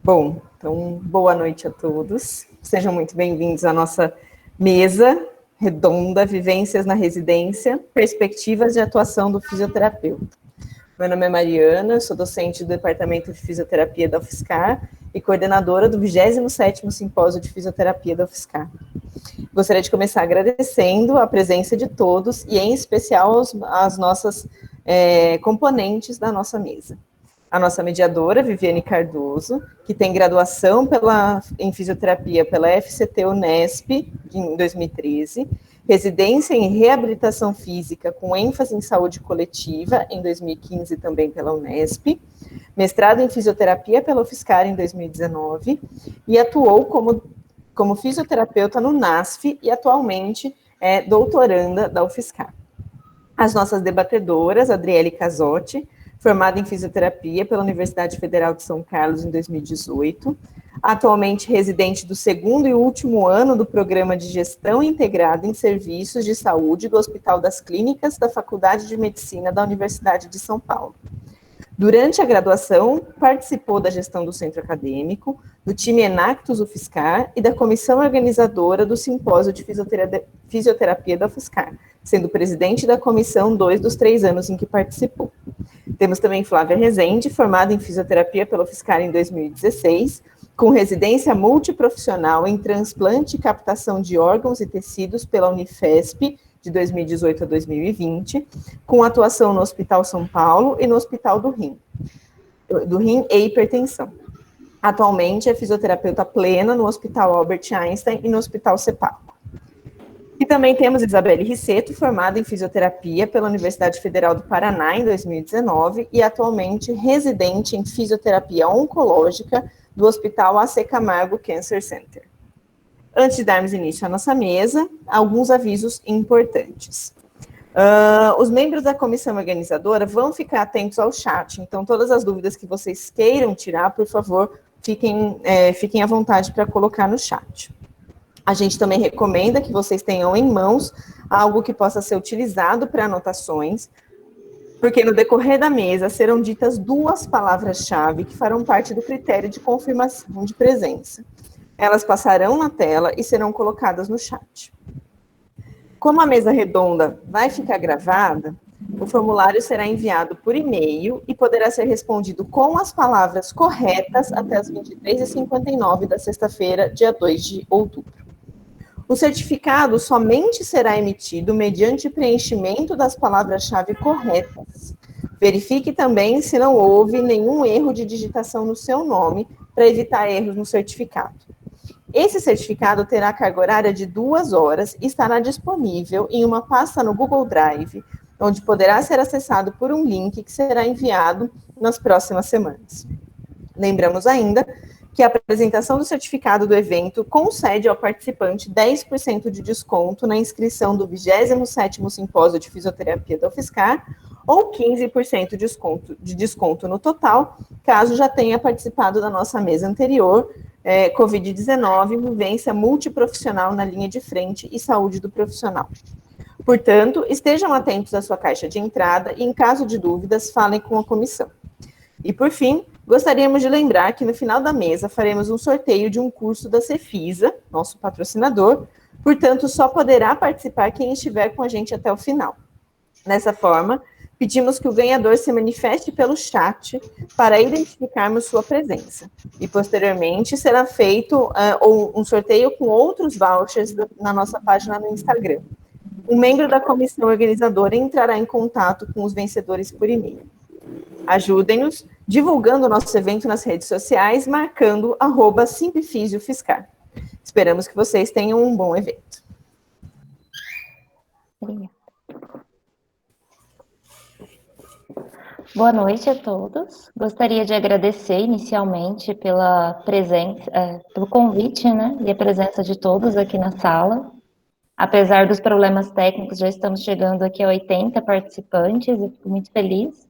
Bom, então, boa noite a todos. Sejam muito bem-vindos à nossa mesa redonda, Vivências na Residência, Perspectivas de Atuação do Fisioterapeuta. Meu nome é Mariana, sou docente do Departamento de Fisioterapia da UFSCar e coordenadora do 27º Simpósio de Fisioterapia da UFSCar. Gostaria de começar agradecendo a presença de todos e, em especial, as nossas componentes da nossa mesa. A nossa mediadora, Viviane Cardoso, que tem graduação em fisioterapia pela FCT Unesp, em 2013, residência em reabilitação física com ênfase em saúde coletiva, em 2015 também pela Unesp, mestrado em fisioterapia pela UFSCar em 2019, e atuou como fisioterapeuta no NASF e atualmente é doutoranda da UFSCar. As nossas debatedoras, Adriele Casotti, formada em fisioterapia pela Universidade Federal de São Carlos em 2018, atualmente residente do segundo e último ano do Programa de Gestão Integrada em Serviços de Saúde do Hospital das Clínicas da Faculdade de Medicina da Universidade de São Paulo. Durante a graduação, participou da gestão do centro acadêmico, do time Enactus UFSCar e da comissão organizadora do Simpósio de Fisioterapia da UFSCar, sendo presidente da comissão 2 dos 3 anos em que participou. Temos também Flávia Rezende, formada em fisioterapia pela UFSCar em 2016, com residência multiprofissional em transplante e captação de órgãos e tecidos pela Unifesp, de 2018 a 2020, com atuação no Hospital São Paulo e no Hospital do Rim e Hipertensão. Atualmente é fisioterapeuta plena no Hospital Albert Einstein e no Hospital CEPACO. E também temos Isabelle Risseto, formada em fisioterapia pela Universidade Federal do Paraná em 2019 e atualmente residente em fisioterapia oncológica do Hospital AC Camargo Cancer Center. Antes de darmos início à nossa mesa, alguns avisos importantes. Os membros da comissão organizadora vão ficar atentos ao chat, então todas as dúvidas que vocês queiram tirar, por favor, fiquem à vontade para colocar no chat. A gente também recomenda que vocês tenham em mãos algo que possa ser utilizado para anotações, porque no decorrer da mesa serão ditas 2 palavras-chave que farão parte do critério de confirmação de presença. Elas passarão na tela e serão colocadas no chat. Como a mesa redonda vai ficar gravada, o formulário será enviado por e-mail e poderá ser respondido com as palavras corretas até as 23h59 da sexta-feira, dia 2 de outubro. O certificado somente será emitido mediante preenchimento das palavras-chave corretas. Verifique também se não houve nenhum erro de digitação no seu nome, para evitar erros no certificado. Esse certificado terá carga horária de 2 horas e estará disponível em uma pasta no Google Drive, onde poderá ser acessado por um link que será enviado nas próximas semanas. Lembramos ainda que a apresentação do certificado do evento concede ao participante 10% de desconto na inscrição do 27º Simpósio de Fisioterapia da UFSCar ou 15% de desconto no total, caso já tenha participado da nossa mesa anterior, Covid-19, vivência multiprofissional na linha de frente e saúde do profissional. Portanto, estejam atentos à sua caixa de entrada e, em caso de dúvidas, falem com a comissão. E, por fim, gostaríamos de lembrar que no final da mesa faremos um sorteio de um curso da Cefisa, nosso patrocinador, portanto, só poderá participar quem estiver com a gente até o final. Dessa forma, pedimos que o ganhador se manifeste pelo chat para identificarmos sua presença. E, posteriormente, será feito um sorteio com outros vouchers na nossa página no Instagram. Um membro da comissão organizadora entrará em contato com os vencedores por e-mail. Ajudem-nos divulgando o nosso evento nas redes sociais, marcando @simpfisiofiscar. Esperamos que vocês tenham um bom evento. Boa noite a todos. Gostaria de agradecer inicialmente pela presença, pelo convite, né, e a presença de todos aqui na sala. Apesar dos problemas técnicos, já estamos chegando aqui a 80 participantes, eu fico muito feliz.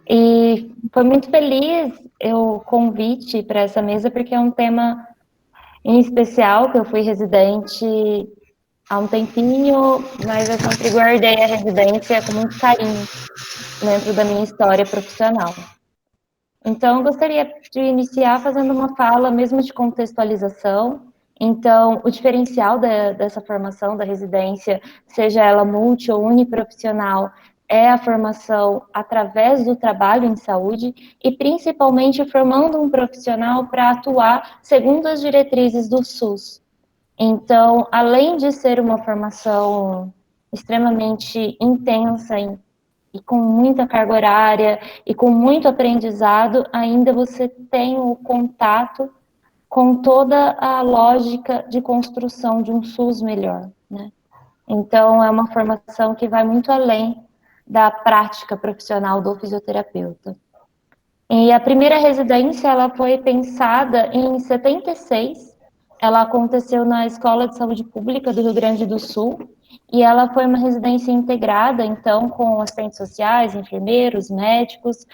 E foi muito feliz o convite para essa mesa, porque é um tema em especial, que eu fui residente há um tempinho, mas eu sempre guardei a residência com muito carinho dentro da minha história profissional. Então, eu gostaria de iniciar fazendo uma fala mesmo de contextualização. Então, o diferencial dessa formação da residência, seja ela multi ou uniprofissional, é a formação através do trabalho em saúde e principalmente formando um profissional para atuar segundo as diretrizes do SUS. Então, além de ser uma formação extremamente intensa e com muita carga horária e com muito aprendizado, ainda você tem o contato com toda a lógica de construção de um SUS melhor, né? Então, é uma formação que vai muito além da prática profissional do fisioterapeuta. E a primeira residência, ela foi pensada em 76, ela aconteceu na Escola de Saúde Pública do Rio Grande do Sul, e ela foi uma residência integrada, então, com assistentes sociais, enfermeiros, médicos,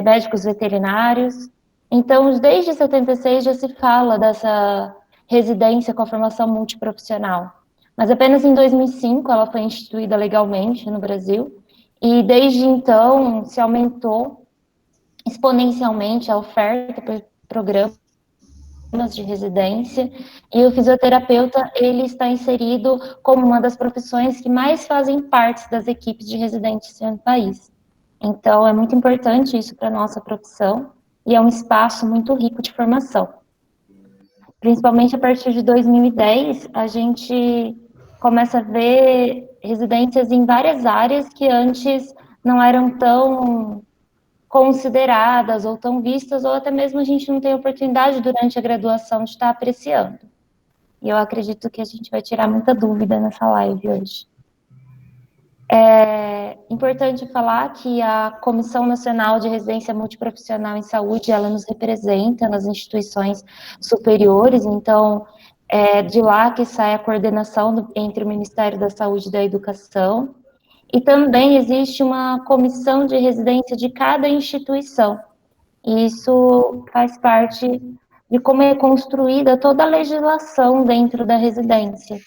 médicos veterinários. Então, desde 76 já se fala dessa residência com a formação multiprofissional. Mas apenas em 2005 ela foi instituída legalmente no Brasil, e desde então se aumentou exponencialmente a oferta por programas de residência, e o fisioterapeuta ele está inserido como uma das profissões que mais fazem parte das equipes de residência no país. Então, é muito importante isso para a nossa profissão, e é um espaço muito rico de formação. Principalmente a partir de 2010, a gente começa a ver residências em várias áreas que antes não eram tão consideradas ou tão vistas, ou até mesmo a gente não tem oportunidade durante a graduação de estar apreciando. E eu acredito que a gente vai tirar muita dúvida nessa live hoje. É importante falar que a Comissão Nacional de Residência Multiprofissional em Saúde, ela nos representa nas instituições superiores, então é de lá que sai a coordenação entre o Ministério da Saúde e da Educação, e também existe uma comissão de residência de cada instituição. E isso faz parte de como é construída toda a legislação dentro da residência.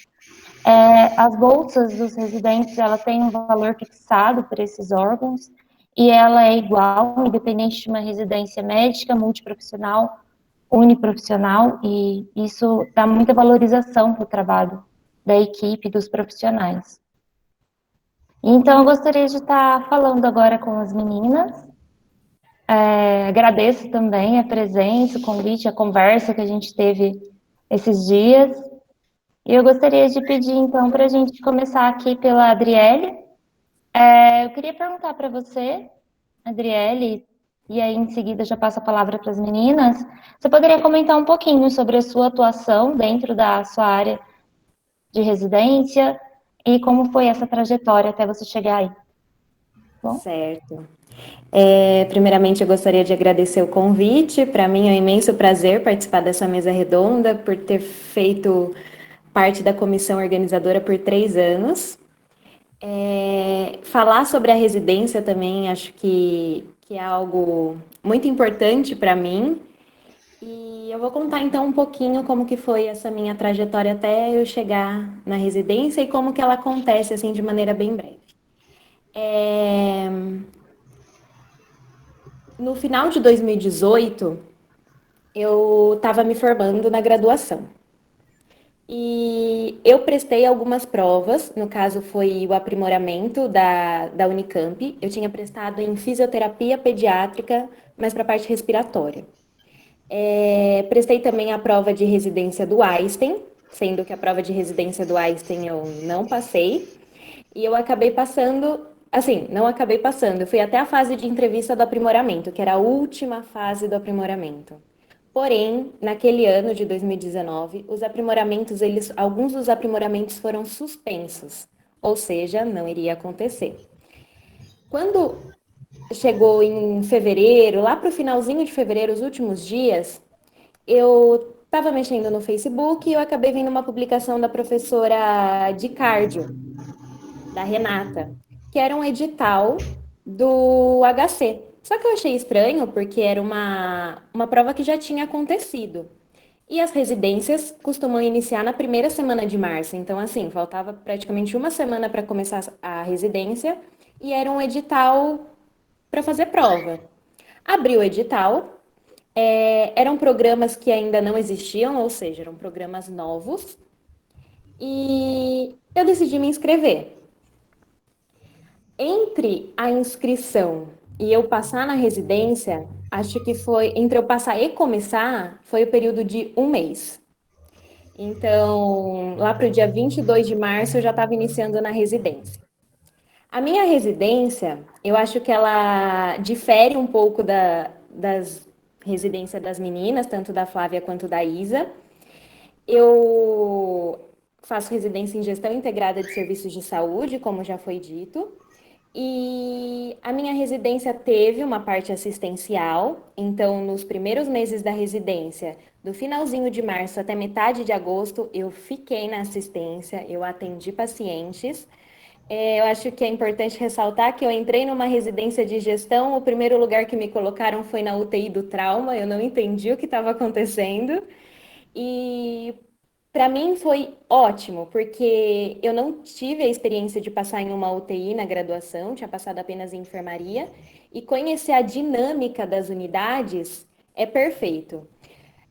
As bolsas dos residentes, ela tem um valor fixado por esses órgãos, e ela é igual, independente de uma residência médica, multiprofissional, uniprofissional, e isso dá muita valorização para o trabalho da equipe, dos profissionais. Então, eu gostaria de estar falando agora com as meninas. Agradeço também a presença, o convite, a conversa que a gente teve esses dias. E eu gostaria de pedir, então, para a gente começar aqui pela Adriele. Eu queria perguntar para você, Adriele, e aí em seguida já passo a palavra para as meninas. Você poderia comentar um pouquinho sobre a sua atuação dentro da sua área de residência e como foi essa trajetória até você chegar aí? Bom? Certo. Primeiramente, eu gostaria de agradecer o convite. Para mim é um imenso prazer participar dessa mesa redonda, por ter feito parte da comissão organizadora por 3 anos. Falar sobre a residência também acho que é algo muito importante para mim. E eu vou contar então um pouquinho como que foi essa minha trajetória até eu chegar na residência e como que ela acontece assim de maneira bem breve. No final de 2018, eu estava me formando na graduação. E eu prestei algumas provas, no caso foi o aprimoramento da Unicamp. Eu tinha prestado em fisioterapia pediátrica, mas para a parte respiratória. Prestei também a prova de residência do Einstein, sendo que a prova de residência do Einstein eu não passei. E eu acabei passando, assim, não acabei passando, eu fui até a fase de entrevista do aprimoramento, que era a última fase do aprimoramento. Porém, naquele ano de 2019, os aprimoramentos, alguns dos aprimoramentos foram suspensos, ou seja, não iria acontecer. Quando chegou em fevereiro, lá para o finalzinho de fevereiro, os últimos dias, eu estava mexendo no Facebook e eu acabei vendo uma publicação da professora de cardio, da Renata, que era um edital do HC. Só que eu achei estranho porque era uma prova que já tinha acontecido. E as residências costumam iniciar na primeira semana de março. Então, assim, faltava praticamente uma semana para começar a residência e era um edital para fazer prova. Abri o edital, eram programas que ainda não existiam, ou seja, eram programas novos, e eu decidi me inscrever. Entre a inscrição e eu passar na residência, acho que foi, entre eu passar e começar, foi o período de um mês. Então, lá para o dia 22 de março, eu já estava iniciando na residência. A minha residência, eu acho que ela difere um pouco das residências das meninas, tanto da Flávia quanto da Isa. Eu faço residência em gestão integrada de serviços de saúde, como já foi dito. E a minha residência teve uma parte assistencial, então nos primeiros meses da residência, do finalzinho de março até metade de agosto, eu fiquei na assistência, eu atendi pacientes. Eu acho que é importante ressaltar que eu entrei numa residência de gestão, o primeiro lugar que me colocaram foi na UTI do trauma, eu não entendi o que estava acontecendo. E para mim foi ótimo, porque eu não tive a experiência de passar em uma UTI na graduação, tinha passado apenas em enfermaria, e conhecer a dinâmica das unidades é perfeito.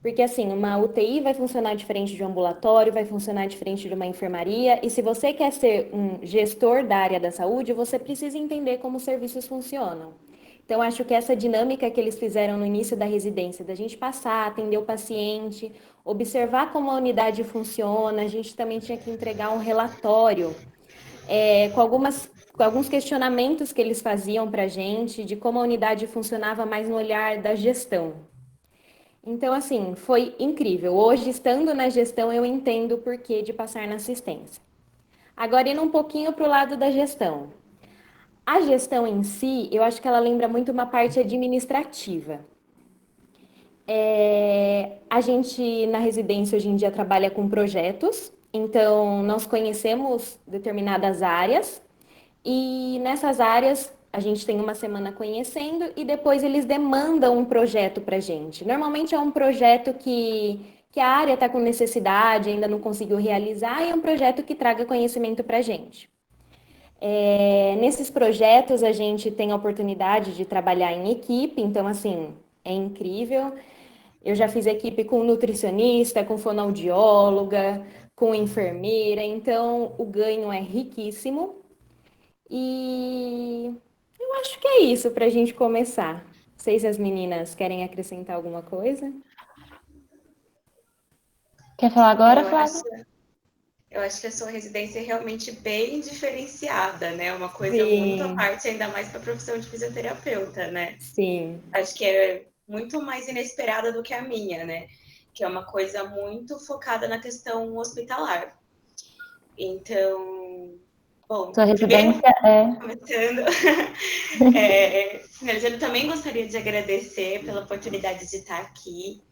Porque assim, uma UTI vai funcionar diferente de um ambulatório, vai funcionar diferente de uma enfermaria, e se você quer ser um gestor da área da saúde, você precisa entender como os serviços funcionam. Então, acho que essa dinâmica que eles fizeram no início da residência, da gente passar, atender o paciente, observar como a unidade funciona, a gente também tinha que entregar um relatório com alguns questionamentos que eles faziam para a gente, de como a unidade funcionava mais no olhar da gestão. Então, assim, foi incrível. Hoje, estando na gestão, eu entendo o porquê de passar na assistência. Agora, indo um pouquinho para o lado da gestão. A gestão em si, eu acho que ela lembra muito uma parte administrativa. A gente, na residência, hoje em dia, trabalha com projetos. Então, nós conhecemos determinadas áreas e nessas áreas a gente tem uma semana conhecendo e depois eles demandam um projeto para a gente. Normalmente é um projeto que a área está com necessidade, ainda não conseguiu realizar, e é um projeto que traga conhecimento para a gente. Nesses projetos a gente tem a oportunidade de trabalhar em equipe, então assim, é incrível. Eu já fiz equipe com nutricionista, com fonoaudióloga, com enfermeira, então o ganho é riquíssimo. E eu acho que é isso para a gente começar. Não sei se as meninas querem acrescentar alguma coisa. Quer falar agora, Eu Flávia? acho que a sua residência é realmente bem diferenciada, né? Uma coisa muito à Sim, parte, ainda mais para a profissão de fisioterapeuta, né? sim. Acho que é muito mais inesperada do que a minha, né? Que é uma coisa muito focada na questão hospitalar. Então, bom, Sua primeiro, residência é. começando, finalizando, também gostaria de agradecer pela oportunidade de estar aqui,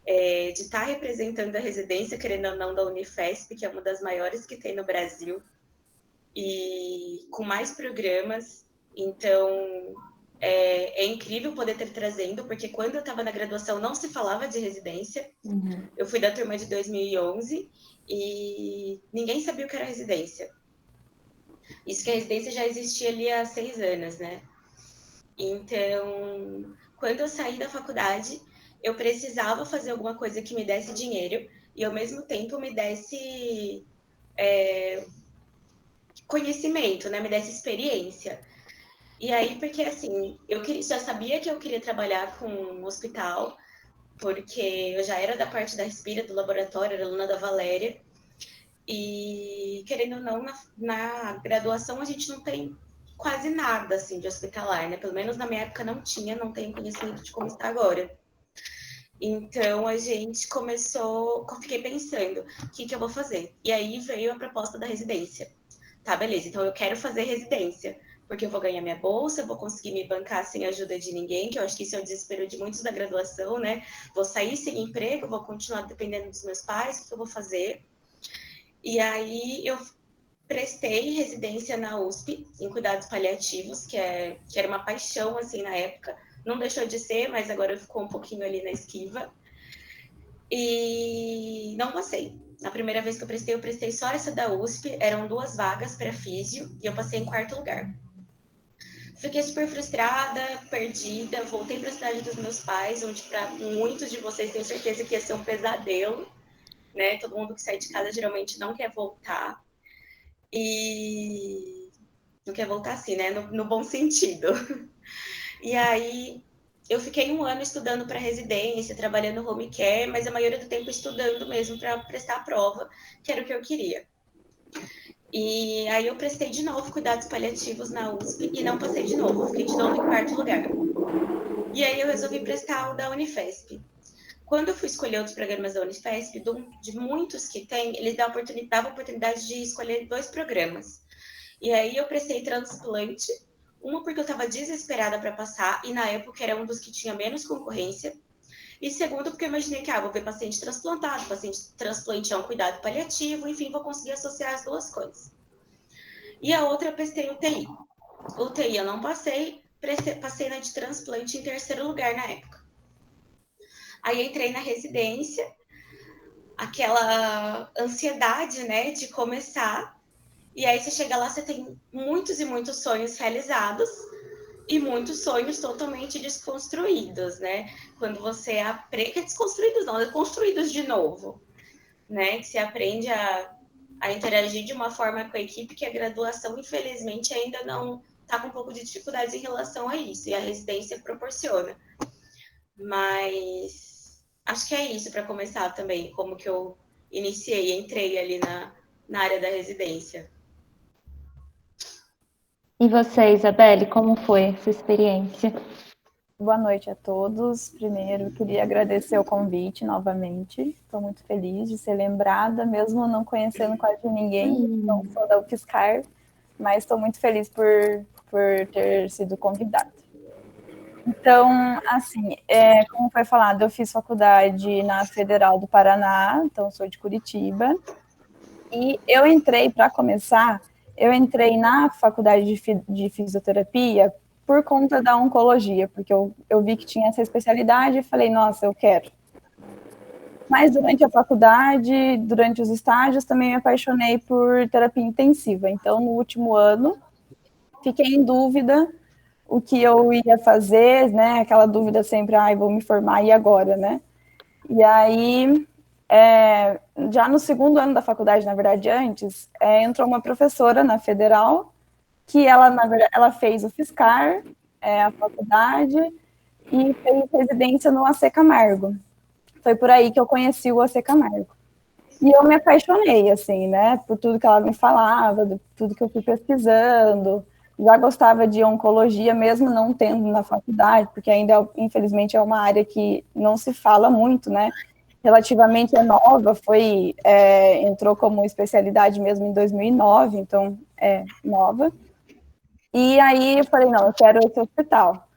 de estar representando a residência, querendo ou não, da Unifesp, que é uma das maiores que tem no Brasil, e com mais programas. Então, é incrível poder ter trazendo, porque quando eu estava na graduação não se falava de residência. Uhum. Eu fui da turma de 2011 e ninguém sabia o que era residência. Isso que a residência já existia ali há 6 anos, né? Então, quando eu saí da faculdade, eu precisava fazer alguma coisa que me desse dinheiro e, ao mesmo tempo, me desse conhecimento, né? Me desse experiência. E aí, porque assim, já sabia que eu queria trabalhar com um hospital, porque eu já era da parte da Respira, do laboratório, era aluna da Valéria. E, querendo ou não, na graduação a gente não tem quase nada assim de hospitalar, né? Pelo menos na minha época não tinha, não tenho conhecimento de como está agora. Então a gente começou, fiquei pensando, o que eu vou fazer? E aí veio a proposta da residência. Tá, beleza, então eu quero fazer residência, porque eu vou ganhar minha bolsa, eu vou conseguir me bancar sem ajuda de ninguém, que eu acho que isso é o desespero de muitos da graduação, né? Vou sair sem emprego, vou continuar dependendo dos meus pais, o que eu vou fazer? E aí eu prestei residência na USP, em cuidados paliativos, que era uma paixão, assim, na época. Não deixou de ser, mas agora ficou um pouquinho ali na esquiva. E não passei. Na primeira vez que eu prestei só essa da USP, eram 2 vagas para físio, e eu passei em 4º lugar. Fiquei super frustrada, perdida, voltei para a cidade dos meus pais, onde para muitos de vocês tenho certeza que ia ser um pesadelo, né? Todo mundo que sai de casa geralmente não quer voltar. E não quer voltar assim, né? No bom sentido. E aí eu fiquei um ano estudando para residência, trabalhando home care, mas a maioria do tempo estudando mesmo para prestar a prova, que era o que eu queria. E aí eu prestei de novo cuidados paliativos na USP e não passei de novo, fiquei de novo em quarto lugar. E aí eu resolvi prestar o da Unifesp. Quando eu fui escolher os programas da Unifesp, de muitos que tem, eles davam a oportunidade de escolher 2 programas. E aí eu prestei transplante, uma porque eu estava desesperada para passar, e na época era um dos que tinha menos concorrência, e segundo porque eu imaginei que vou ver paciente transplantado, paciente transplante é um cuidado paliativo, enfim, vou conseguir associar as duas coisas. E a outra eu prestei UTI. UTI eu não passei, passei na de transplante em 3º lugar na época. Aí entrei na residência, aquela ansiedade, né, de começar. E aí você chega lá, você tem muitos e muitos sonhos realizados e muitos sonhos totalmente desconstruídos, né? Quando você aprende... Desconstruídos não, construídos de novo, né? Que você aprende a interagir de uma forma com a equipe que a graduação, infelizmente, ainda não está com um pouco de dificuldades em relação a isso. E a residência proporciona. Mas acho que é isso para começar também, como que eu entrei ali na área da residência. E você, Isabelle, como foi essa experiência? Boa noite a todos. Primeiro, queria agradecer o convite novamente. Estou muito feliz de ser lembrada, mesmo não conhecendo quase ninguém. Não sou da UFSCar, mas estou muito feliz por ter sido convidada. Então, assim, como foi falado, eu fiz faculdade na Federal do Paraná, então sou de Curitiba. E eu entrei, para começar, na faculdade de fisioterapia por conta da oncologia, porque eu vi que tinha essa especialidade e falei, nossa, eu quero. Mas durante a faculdade, durante os estágios, também me apaixonei por terapia intensiva. Então, no último ano, fiquei em dúvida o que eu ia fazer, né? Aquela dúvida sempre, vou me formar, e agora, né? E aí, já no 2º ano da faculdade, na verdade, antes, entrou uma professora na Federal, que ela, na verdade, ela fez o FSCar, a faculdade, e fez residência no AC Camargo. Foi por aí que eu conheci o AC Camargo. E eu me apaixonei, assim, né, por tudo que ela me falava, de tudo que eu fui pesquisando. Já gostava de oncologia, mesmo não tendo na faculdade, porque ainda, infelizmente, é uma área que não se fala muito, né, relativamente nova, entrou como especialidade mesmo em 2009, então é nova. E aí eu falei, não, eu quero esse hospital.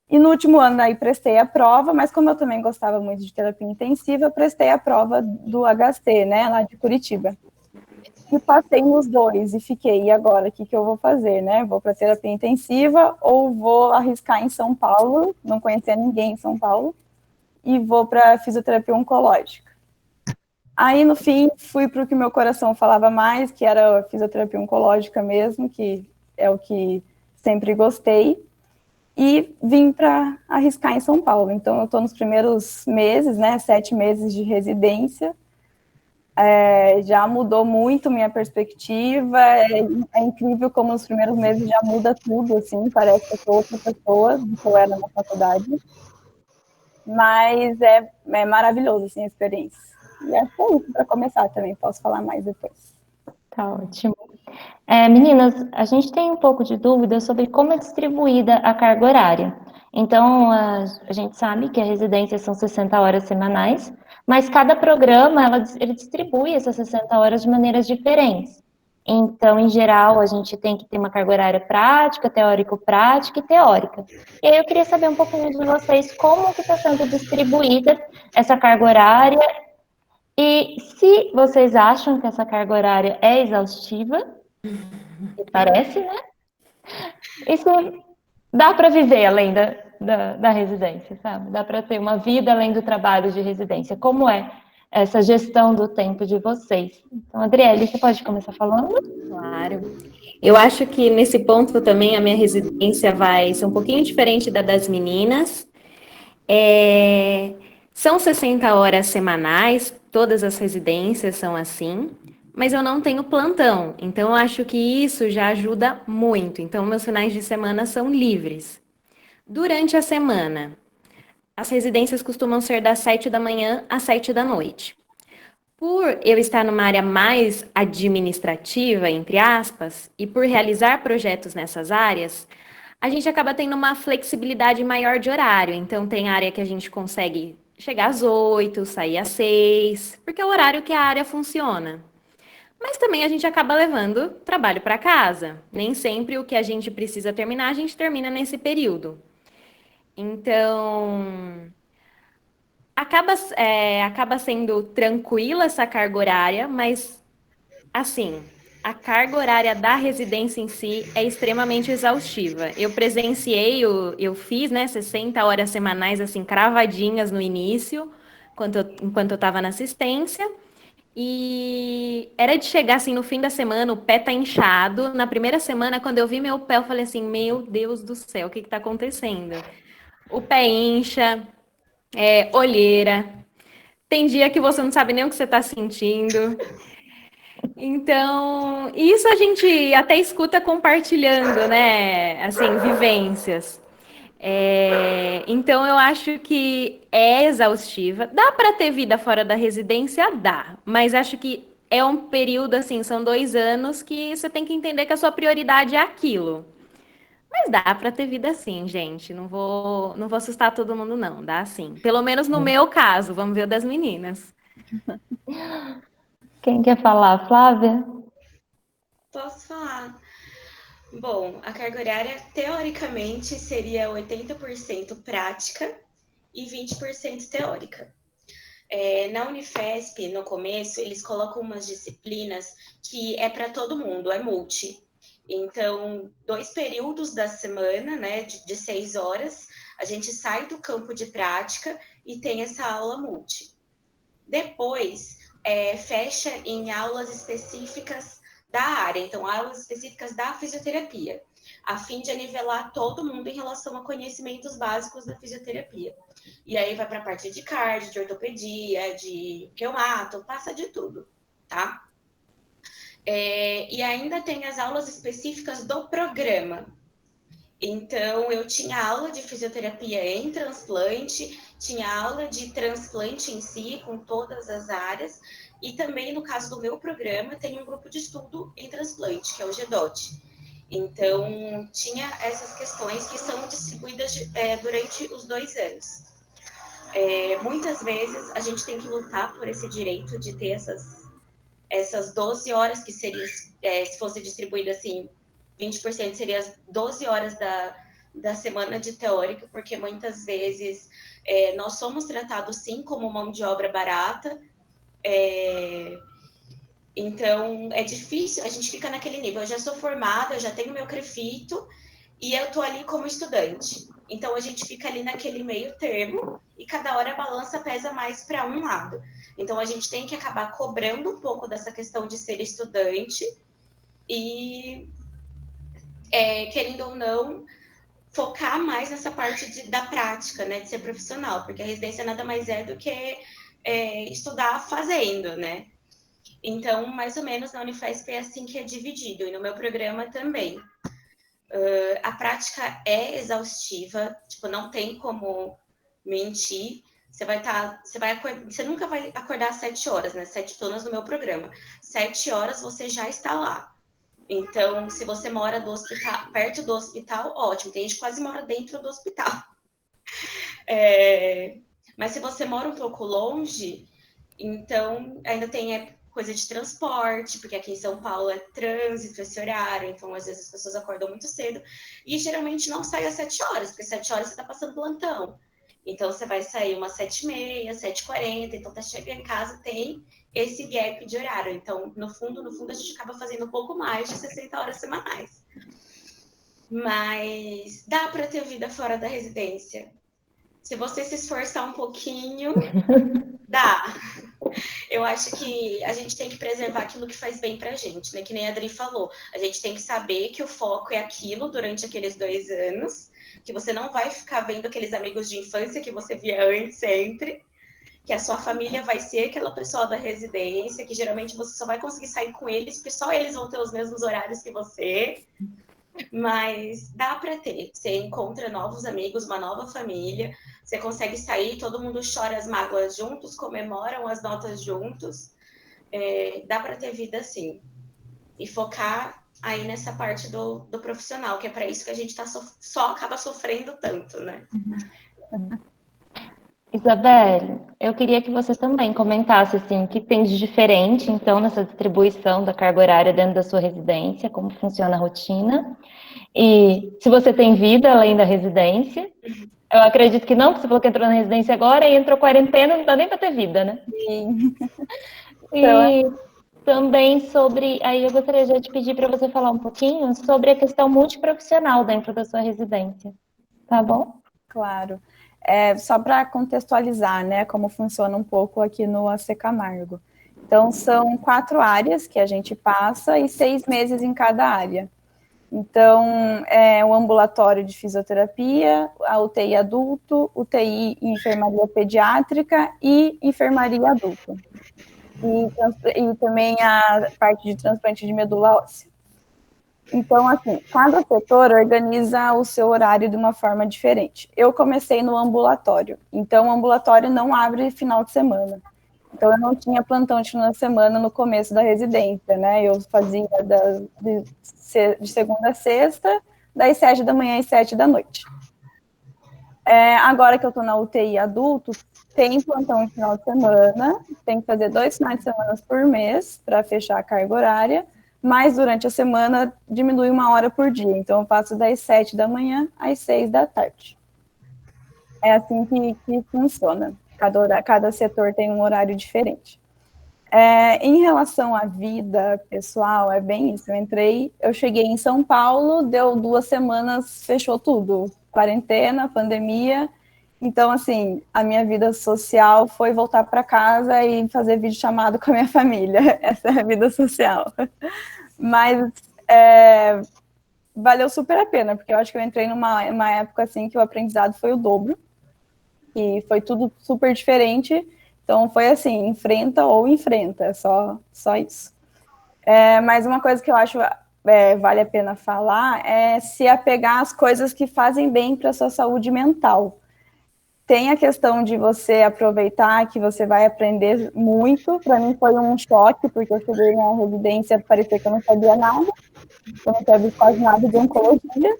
E no último ano aí prestei a prova, mas como eu também gostava muito de terapia intensiva, eu prestei a prova do HC, né, lá de Curitiba. E passei nos 2 e fiquei, e agora, o que eu vou fazer, né? Vou para terapia intensiva ou vou arriscar em São Paulo, não conhecia ninguém em São Paulo, e vou para fisioterapia oncológica. Aí, no fim, fui para o que meu coração falava mais, que era a fisioterapia oncológica mesmo, que é o que sempre gostei, e vim para arriscar em São Paulo. Então, eu estou nos primeiros meses, né, 7 meses de residência, já mudou muito minha perspectiva, é incrível como nos primeiros meses já muda tudo, assim, parece que eu sou outra pessoa do que eu era na faculdade, mas é maravilhoso, assim, a experiência. E acho que é isso para começar também, posso falar mais depois. Tá ótimo. Meninas, a gente tem um pouco de dúvida sobre como é distribuída a carga horária. Então, a gente sabe que a residência são 60 horas semanais, mas cada programa, ele distribui essas 60 horas de maneiras diferentes. Então, em geral, a gente tem que ter uma carga horária prática, teórico-prática e teórica. E aí eu queria saber um pouquinho de vocês como que está sendo distribuída essa carga horária e se vocês acham que essa carga horária é exaustiva, que parece, né? E se dá para viver além da residência, sabe? Dá para ter uma vida além do trabalho de residência. Como é essa gestão do tempo de vocês. Então, Adriele, você pode começar falando? Claro. Eu acho que nesse ponto também a minha residência vai ser um pouquinho diferente da das meninas. São 60 horas semanais, todas as residências são assim, mas eu não tenho plantão, então eu acho que isso já ajuda muito. Então, meus finais de semana são livres. Durante a semana, as residências costumam ser das 7 da manhã às 7 da noite. Por eu estar numa área mais administrativa, entre aspas, e por realizar projetos nessas áreas, a gente acaba tendo uma flexibilidade maior de horário. Então, tem área que a gente consegue chegar às 8, sair às 6, porque é o horário que a área funciona. Mas também a gente acaba levando trabalho para casa. Nem sempre o que a gente precisa terminar, a gente termina nesse período. Então, acaba sendo tranquila essa carga horária, mas, assim, a carga horária da residência em si é extremamente exaustiva. Eu presenciei, eu fiz, né, 60 horas semanais, assim, cravadinhas no início, enquanto eu estava na assistência, e era de chegar, assim, no fim da semana, o pé tá inchado. Na primeira semana, quando eu vi meu pé, eu falei assim, meu Deus do céu, o que que tá acontecendo? O pé incha, olheira, tem dia que você não sabe nem o que você está sentindo. Então, isso a gente até escuta compartilhando, né? Assim, vivências. Então, eu acho que é exaustiva. Dá para ter vida fora da residência? Dá. Mas acho que é um período, assim, são 2 anos que você tem que entender que a sua prioridade é aquilo. Mas dá para ter vida sim, gente. Não vou assustar todo mundo, não. Dá sim. Pelo menos no meu caso. Vamos ver o das meninas. Quem quer falar? Flávia? Posso falar. Bom, a carga horária, teoricamente, seria 80% prática e 20% teórica. Na Unifesp, no começo, eles colocam umas disciplinas que é para todo mundo, é multi. Então, 2 períodos da semana, né, de 6 horas, a gente sai do campo de prática e tem essa aula multi. Depois, fecha em aulas específicas da área, então, aulas específicas da fisioterapia, a fim de nivelar todo mundo em relação a conhecimentos básicos da fisioterapia. E aí vai para a parte de cardio, de ortopedia, de reumato, passa de tudo, tá? E ainda tem as aulas específicas do programa. Então, eu tinha aula de fisioterapia em transplante, tinha aula de transplante em si, com todas as áreas, e também, no caso do meu programa, tem um grupo de estudo em transplante, que é o GEDOT. Então, tinha essas questões que são distribuídas durante os 2 anos. Muitas vezes, a gente tem que lutar por esse direito de ter essas 12 horas, que seria, se fosse distribuído assim, 20% seria as 12 horas da semana de teórico, porque muitas vezes nós somos tratados, sim, como mão de obra barata, então é difícil, a gente fica naquele nível, eu já sou formada, eu já tenho meu crefito, e eu tô ali como estudante. Então, a gente fica ali naquele meio termo, e cada hora a balança pesa mais para um lado. Então, a gente tem que acabar cobrando um pouco dessa questão de ser estudante, e, querendo ou não, focar mais nessa parte da prática, né, de ser profissional, porque a residência nada mais é do que estudar fazendo, né? Então, mais ou menos, na Unifesp é assim que é dividido, e no meu programa também. A prática é exaustiva, tipo, não tem como mentir. Você nunca vai acordar às 7 horas, né? 7 turnos no meu programa. 7 horas você já está lá. Então, se você mora perto do hospital, ótimo. Tem gente que quase mora dentro do hospital. Mas se você mora um pouco longe, então ainda tem coisa de transporte, porque aqui em São Paulo é trânsito esse horário, então às vezes as pessoas acordam muito cedo e geralmente não sai às 7 horas, porque às 7 horas você está passando plantão. Então você vai sair umas 7h30, 7h40, então tá chegando em casa, tem esse gap de horário. Então, no fundo, a gente acaba fazendo um pouco mais de 60 horas semanais. Mas dá para ter vida fora da residência. Se você se esforçar um pouquinho, dá. Eu acho que a gente tem que preservar aquilo que faz bem pra gente, né? Que nem a Adri falou. A gente tem que saber que o foco é aquilo durante aqueles 2 anos, que você não vai ficar vendo aqueles amigos de infância que você via antes sempre, que a sua família vai ser aquela pessoa da residência, que geralmente você só vai conseguir sair com eles, porque só eles vão ter os mesmos horários que você. Mas dá para ter. Você encontra novos amigos, uma nova família, você consegue sair, todo mundo chora as mágoas juntos, comemoram as notas juntos. Dá para ter vida assim. E focar aí nessa parte do profissional, que é para isso que a gente só acaba sofrendo tanto, né? Isabelle, eu queria que você também comentasse assim, o que tem de diferente, então, nessa distribuição da carga horária dentro da sua residência, como funciona a rotina, e se você tem vida além da residência. Eu acredito que não, porque você falou que entrou na residência agora e entrou quarentena, não dá nem para ter vida, né? Sim. E também sobre, aí eu gostaria já de pedir para você falar um pouquinho sobre a questão multiprofissional dentro da sua residência, tá bom? Claro. Só para contextualizar, né, como funciona um pouco aqui no AC Camargo. Então, são 4 áreas que a gente passa e 6 meses em cada área. Então, o ambulatório de fisioterapia, a UTI adulto, UTI e enfermaria pediátrica e enfermaria adulta. E também a parte de transplante de medula óssea. Então, assim, cada setor organiza o seu horário de uma forma diferente. Eu comecei no ambulatório, então o ambulatório não abre final de semana. Então, eu não tinha plantão de final de semana no começo da residência, né? Eu fazia de segunda a sexta, das 7 da manhã às 7 da noite. Agora que eu estou na UTI adulto, tem plantão de final de semana, tem que fazer 2 finais de semana por mês para fechar a carga horária, mas durante a semana diminui 1 hora por dia. Então, eu faço das 7 da manhã às 6 da tarde. É assim que funciona. Cada setor tem um horário diferente. Em relação à vida pessoal, é bem isso. Eu cheguei em São Paulo, deu 2 semanas, fechou tudo. Quarentena, pandemia. Então, assim, a minha vida social foi voltar para casa e fazer videochamada com a minha família. Essa é a vida social. Mas valeu super a pena, porque eu acho que eu entrei numa época assim que o aprendizado foi o dobro. E foi tudo super diferente. Então, foi assim, enfrenta ou enfrenta, só isso. Mas uma coisa que eu acho vale a pena falar é se apegar às coisas que fazem bem para a sua saúde mental. Tem a questão de você aproveitar que você vai aprender muito. Para mim foi um choque, porque eu cheguei na residência, parecia que eu não sabia nada. Eu não sabia quase nada de oncologia.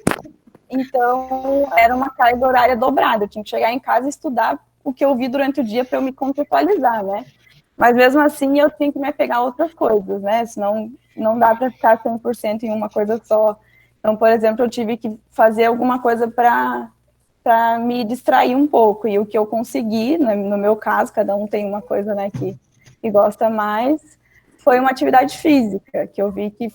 Então, era uma carga horária dobrada. Eu tinha que chegar em casa e estudar o que eu vi durante o dia para eu me contextualizar, né? Mas, mesmo assim, eu tinha que me apegar a outras coisas, né? Senão, não dá para ficar 100% em uma coisa só. Então, por exemplo, eu tive que fazer alguma coisa para me distrair um pouco. E o que eu consegui, no meu caso, cada um tem uma coisa, né, que gosta mais, foi uma atividade física, que eu vi que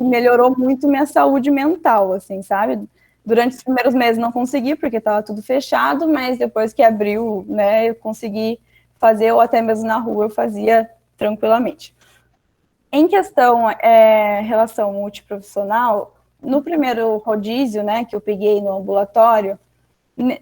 melhorou muito minha saúde mental, assim, sabe? Durante os primeiros meses não consegui, porque estava tudo fechado, mas depois que abriu, né, eu consegui fazer, ou até mesmo na rua eu fazia tranquilamente. Em questão, relação multiprofissional, no primeiro rodízio, né, que eu peguei no ambulatório,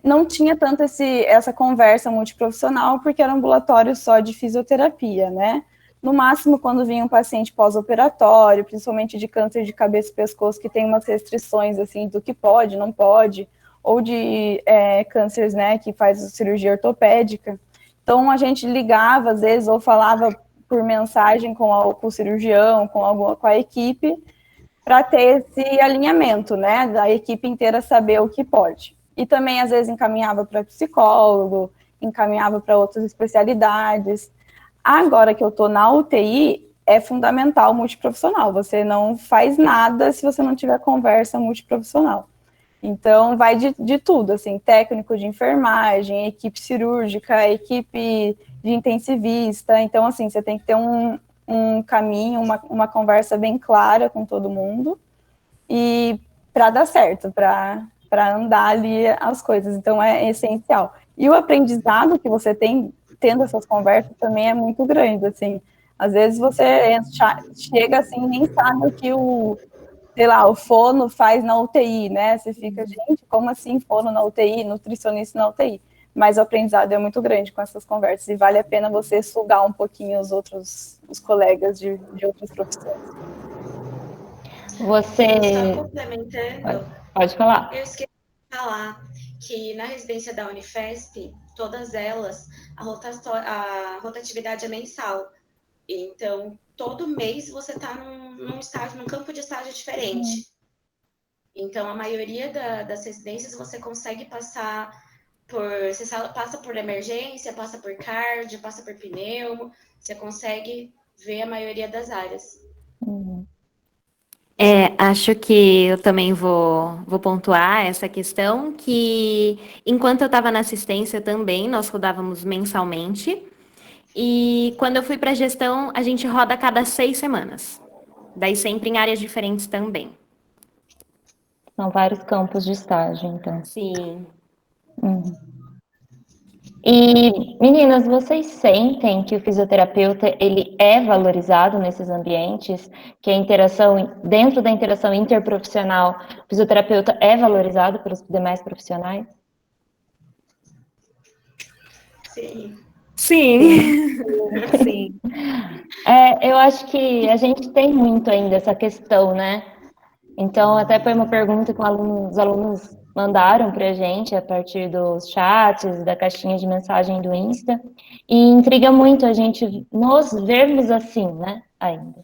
não tinha tanto essa conversa multiprofissional, porque era um ambulatório só de fisioterapia, né? No máximo, quando vinha um paciente pós-operatório, principalmente de câncer de cabeça e pescoço, que tem umas restrições, assim, do que pode, não pode, ou de cânceres, né, que faz cirurgia ortopédica. Então, a gente ligava, às vezes, ou falava por mensagem com o cirurgião, com a equipe, para ter esse alinhamento, né, da equipe inteira saber o que pode. E também, às vezes, encaminhava para psicólogo, encaminhava para outras especialidades. Agora que eu estou na UTI, é fundamental multiprofissional. Você não faz nada se você não tiver conversa multiprofissional. Então, vai de tudo, assim, técnico de enfermagem, equipe cirúrgica, equipe de intensivista. Então, assim, você tem que ter um caminho, uma conversa bem clara com todo mundo e para dar certo, para andar ali as coisas. Então, é essencial. E o aprendizado que você tem tendo essas conversas também é muito grande, assim. Às vezes você chega assim, nem sabe o que sei lá, o fono faz na UTI, né? Você fica, gente, como assim fono na UTI, nutricionista na UTI? Mas o aprendizado é muito grande com essas conversas e vale a pena você sugar um pouquinho os colegas de outras profissões. Você... Só complementando, Pode falar. eu esqueci de falar que na residência da Unifesp, todas elas, a rotatividade é mensal. Então, todo mês você está num estágio, num campo de estágio diferente. Então, a maioria das residências você consegue passar você passa por emergência, passa por cardio, passa por pneumo, você consegue ver a maioria das áreas. Acho que eu também vou pontuar essa questão, que enquanto eu estava na assistência também, nós rodávamos mensalmente, e quando eu fui para a gestão, a gente roda a cada 6 semanas, daí sempre em áreas diferentes também. São vários campos de estágio, então. Sim. E, meninas, vocês sentem que o fisioterapeuta ele é valorizado nesses ambientes? Que a interação, dentro da interação interprofissional, o fisioterapeuta é valorizado pelos demais profissionais? Sim. Sim. Sim. Eu acho que a gente tem muito ainda essa questão, né? Então, até foi uma pergunta que os alunos mandaram para a gente a partir dos chats, da caixinha de mensagem do Insta, e intriga muito a gente nos vermos assim, né, ainda.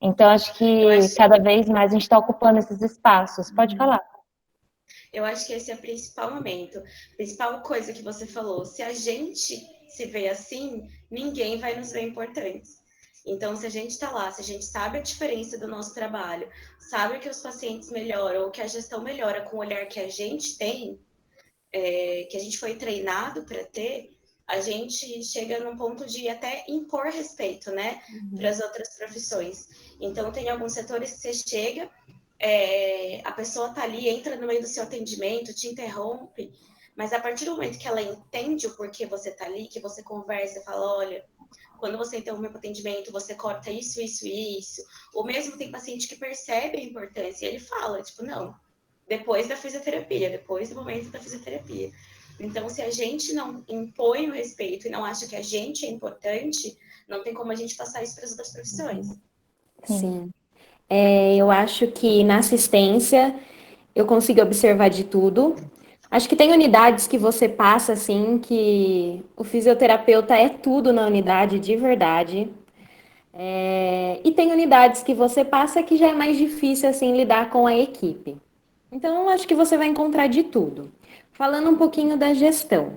Então, acho que cada vez mais a gente está ocupando esses espaços. Pode falar. Eu acho que esse é o principal momento. A principal coisa que você falou. Se a gente se vê assim, ninguém vai nos ver importantes. Então, se a gente está lá, se a gente sabe a diferença do nosso trabalho, sabe que os pacientes melhoram, ou que a gestão melhora com o olhar que a gente tem, que a gente foi treinado para ter, a gente chega num ponto de até impor respeito, né, para as outras profissões. Então, tem alguns setores que você chega, a pessoa tá ali, entra no meio do seu atendimento, te interrompe, mas a partir do momento que ela entende o porquê você tá ali, que você conversa, fala, olha, quando você interrompe o atendimento, você corta isso, isso e isso. Ou mesmo tem paciente que percebe a importância e ele fala, tipo, não, depois da fisioterapia, depois do momento da fisioterapia. Então, se a gente não impõe o respeito e não acha que a gente é importante, não tem como a gente passar isso para as outras profissões. Sim. Eu acho que na assistência eu consigo observar de tudo. Acho que tem unidades que você passa assim, que o fisioterapeuta é tudo na unidade de verdade. E tem unidades que você passa que já é mais difícil assim lidar com a equipe. Então, acho que você vai encontrar de tudo. Falando um pouquinho da gestão.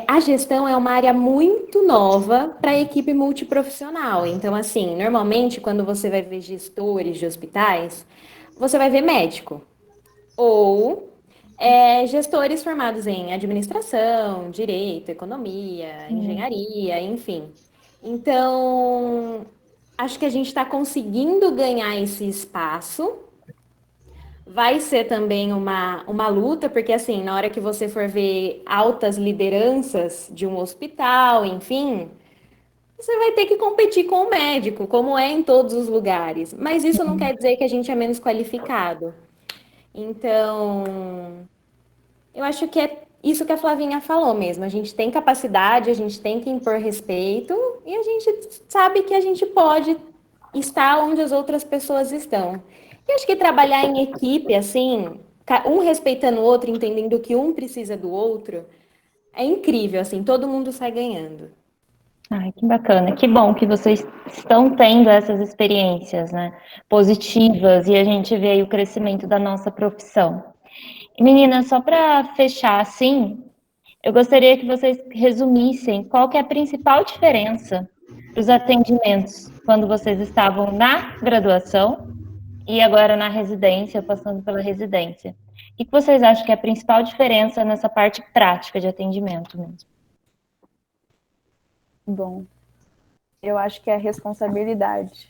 A gestão é uma área muito nova para a equipe multiprofissional. Então, assim, normalmente, quando você vai ver gestores de hospitais, você vai ver médico ou gestores formados em administração, direito, economia, engenharia, enfim. Então, acho que a gente está conseguindo ganhar esse espaço. Vai ser também uma luta, porque assim, na hora que você for ver altas lideranças de um hospital, enfim, você vai ter que competir com o médico, como é em todos os lugares. Mas isso não quer dizer que a gente é menos qualificado. Então, eu acho que é isso que a Flavinha falou mesmo. A gente tem capacidade, a gente tem que impor respeito e a gente sabe que a gente pode estar onde as outras pessoas estão. E acho que trabalhar em equipe, assim, um respeitando o outro, entendendo que um precisa do outro, é incrível, assim, todo mundo sai ganhando. Ai, que bacana, que bom que vocês estão tendo essas experiências, né, positivas, e a gente vê aí o crescimento da nossa profissão. E, meninas, só para fechar assim, eu gostaria que vocês resumissem qual que é a principal diferença dos atendimentos quando vocês estavam na graduação e agora na residência, passando pela residência. O que vocês acham que é a principal diferença nessa parte prática de atendimento mesmo? Bom, eu acho que é a responsabilidade.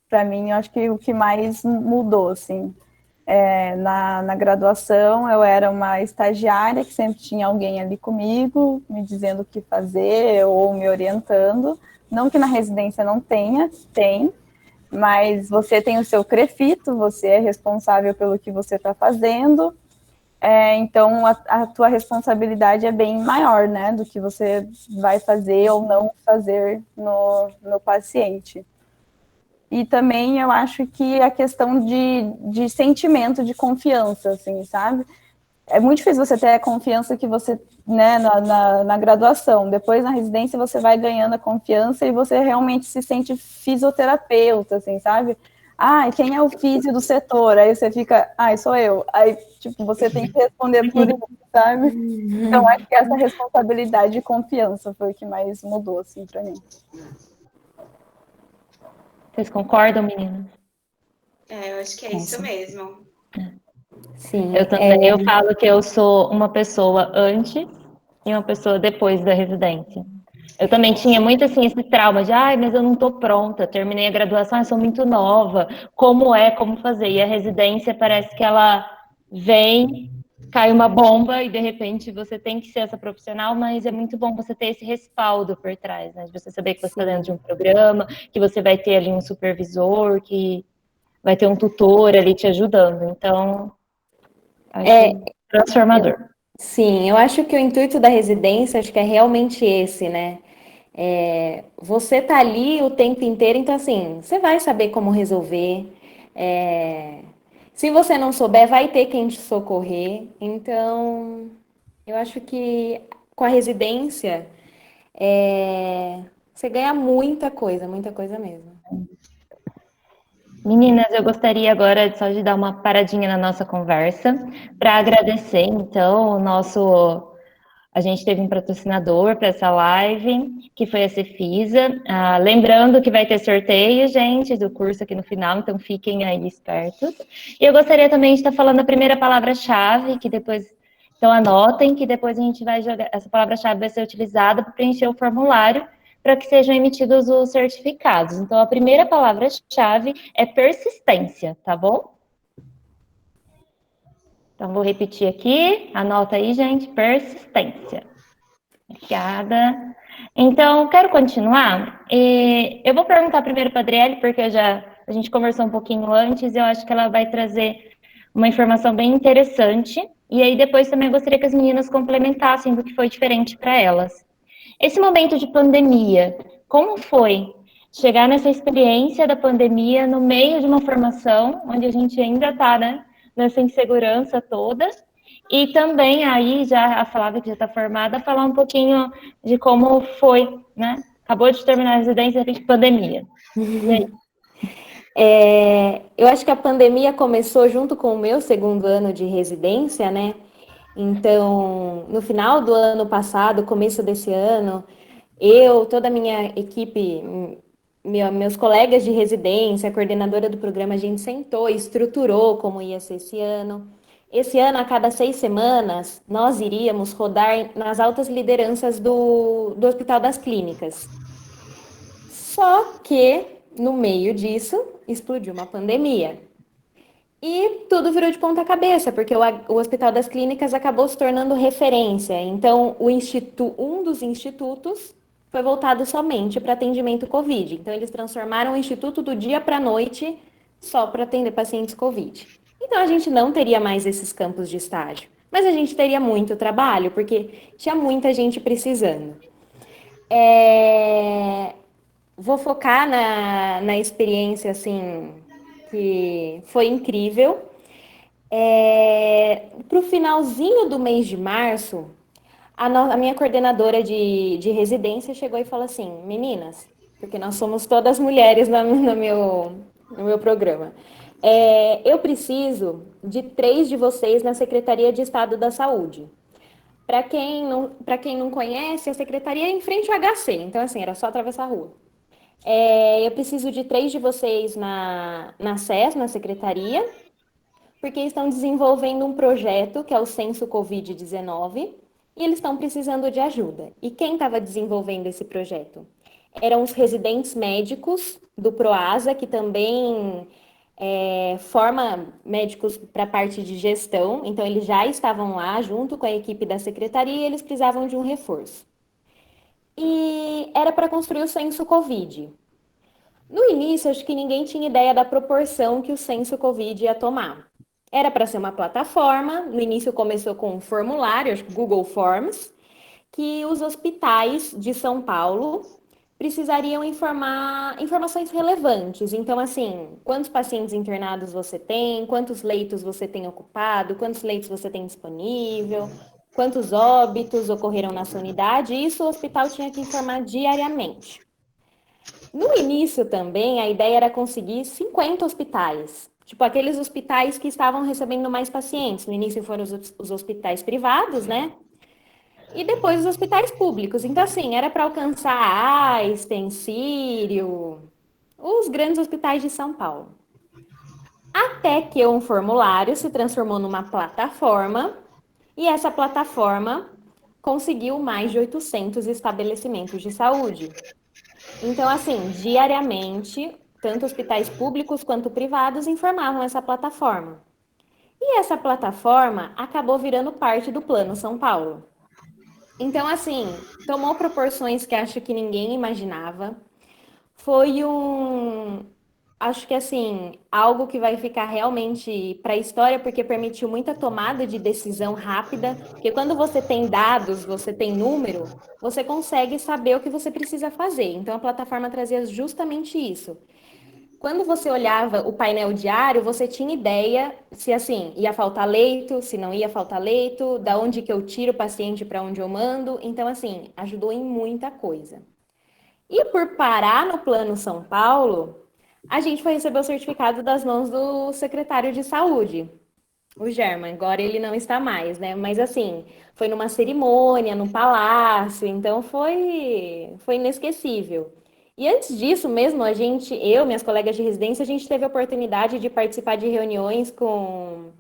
Para mim, eu acho que o que mais mudou, assim, Na graduação, eu era uma estagiária que sempre tinha alguém ali comigo, me dizendo o que fazer ou me orientando. Não que na residência não tenha, tem, mas você tem o seu crefito, você é responsável pelo que você está fazendo, então a tua responsabilidade é bem maior, né, do que você vai fazer ou não fazer no paciente. E também eu acho que a questão de sentimento, de confiança, assim, sabe? É muito difícil você ter a confiança que você, né, na graduação. Depois, na residência, você vai ganhando a confiança e você realmente se sente fisioterapeuta, assim, sabe? Ah, quem é o físio do setor? Aí você fica, sou eu. Aí, tipo, você tem que responder por isso, sabe? Então, acho que essa responsabilidade e confiança foi o que mais mudou, assim, pra mim. Vocês concordam, meninas? Eu acho que é isso mesmo. Sim. Eu também, eu falo que eu sou uma pessoa antes e uma pessoa depois da residência. Eu também tinha muito, assim, esse trauma de, mas eu não tô pronta, terminei a graduação, eu sou muito nova, como fazer? E a residência parece que ela vem, cai uma bomba e, de repente, você tem que ser essa profissional, mas é muito bom você ter esse respaldo por trás, né? De você saber que você está dentro de um programa, que você vai ter ali um supervisor, que vai ter um tutor ali te ajudando. Então, acho transformador. Sim, eu acho que o intuito da residência, acho que é realmente esse, né? Você tá ali o tempo inteiro, então assim, você vai saber como resolver. Se você não souber, vai ter quem te socorrer. Então, eu acho que com a residência, você ganha muita coisa mesmo. Meninas, eu gostaria agora só de dar uma paradinha na nossa conversa para agradecer, então, a gente teve um patrocinador para essa live, que foi a Cefisa. Lembrando que vai ter sorteio, gente, do curso aqui no final, então fiquem aí espertos. E eu gostaria também de estar falando a primeira palavra-chave, que depois. Então, anotem que depois a gente vai jogar. Essa palavra-chave vai ser utilizada para preencher o formulário para que sejam emitidos os certificados. Então, a primeira palavra-chave é persistência, tá bom? Então, vou repetir aqui, anota aí, gente, persistência. Obrigada. Então, quero continuar. Eu vou perguntar primeiro para a Adriele, porque a gente conversou um pouquinho antes, e eu acho que ela vai trazer uma informação bem interessante. E aí, depois também eu gostaria que as meninas complementassem do que foi diferente para elas. Esse momento de pandemia, como foi chegar nessa experiência da pandemia no meio de uma formação, onde a gente ainda está, né, nessa insegurança toda, e também aí, já a Flávia, que já está formada, falar um pouquinho de como foi, né? Acabou de terminar a residência de pandemia. E aí? Eu acho que a pandemia começou junto com o meu segundo ano de residência, né? Então, no final do ano passado, começo desse ano, toda a minha equipe, meus colegas de residência, a coordenadora do programa, a gente sentou e estruturou como ia ser esse ano. Esse ano, a cada 6 semanas, nós iríamos rodar nas altas lideranças do Hospital das Clínicas. Só que, no meio disso, explodiu uma pandemia. E tudo virou de ponta cabeça, porque o Hospital das Clínicas acabou se tornando referência. Então, um dos institutos foi voltado somente para atendimento Covid. Então, eles transformaram o instituto do dia para a noite só para atender pacientes Covid. Então, a gente não teria mais esses campos de estágio. Mas a gente teria muito trabalho, porque tinha muita gente precisando. Vou focar na experiência, assim, que foi incrível. Para o finalzinho do mês de março, a minha coordenadora de residência chegou e falou assim, meninas, porque nós somos todas mulheres no meu programa, eu preciso de 3 de vocês na Secretaria de Estado da Saúde. Para quem não conhece, a secretaria é em frente ao HC, então assim, era só atravessar a rua. Eu preciso de 3 de vocês na SES, na secretaria, porque estão desenvolvendo um projeto que é o Censo Covid-19 e eles estão precisando de ajuda. E quem estava desenvolvendo esse projeto? Eram os residentes médicos do PROASA, que também forma médicos para a parte de gestão, então eles já estavam lá junto com a equipe da secretaria e eles precisavam de um reforço. E era para construir o censo Covid. No início, acho que ninguém tinha ideia da proporção que o censo Covid ia tomar. Era para ser uma plataforma, no início começou com um formulário, acho que Google Forms, que os hospitais de São Paulo precisariam informar informações relevantes. Então, assim, quantos pacientes internados você tem, quantos leitos você tem ocupado, quantos leitos você tem disponível, quantos óbitos ocorreram na sua unidade, isso o hospital tinha que informar diariamente. No início também, a ideia era conseguir 50 hospitais. Tipo, aqueles hospitais que estavam recebendo mais pacientes. No início foram os hospitais privados, né? E depois os hospitais públicos. Então, assim, era para alcançar a Einstein, Sírio, os grandes hospitais de São Paulo. Até que um formulário se transformou numa plataforma, e essa plataforma conseguiu mais de 800 estabelecimentos de saúde. Então, assim, diariamente, tanto hospitais públicos quanto privados informavam essa plataforma. E essa plataforma acabou virando parte do Plano São Paulo. Então, assim, tomou proporções que acho que ninguém imaginava. Foi acho que assim, algo que vai ficar realmente para a história, porque permitiu muita tomada de decisão rápida, porque quando você tem dados, você tem número, você consegue saber o que você precisa fazer. Então, a plataforma trazia justamente isso. Quando você olhava o painel diário, você tinha ideia se assim ia faltar leito, se não ia faltar leito, da onde que eu tiro o paciente para onde eu mando. Então, assim, ajudou em muita coisa. E por parar no Plano São Paulo, a gente foi receber o certificado das mãos do secretário de saúde, o German. Agora ele não está mais, né? Mas assim, foi numa cerimônia, no palácio, então foi inesquecível. E antes disso mesmo, minhas colegas de residência, a gente teve a oportunidade de participar de reuniões com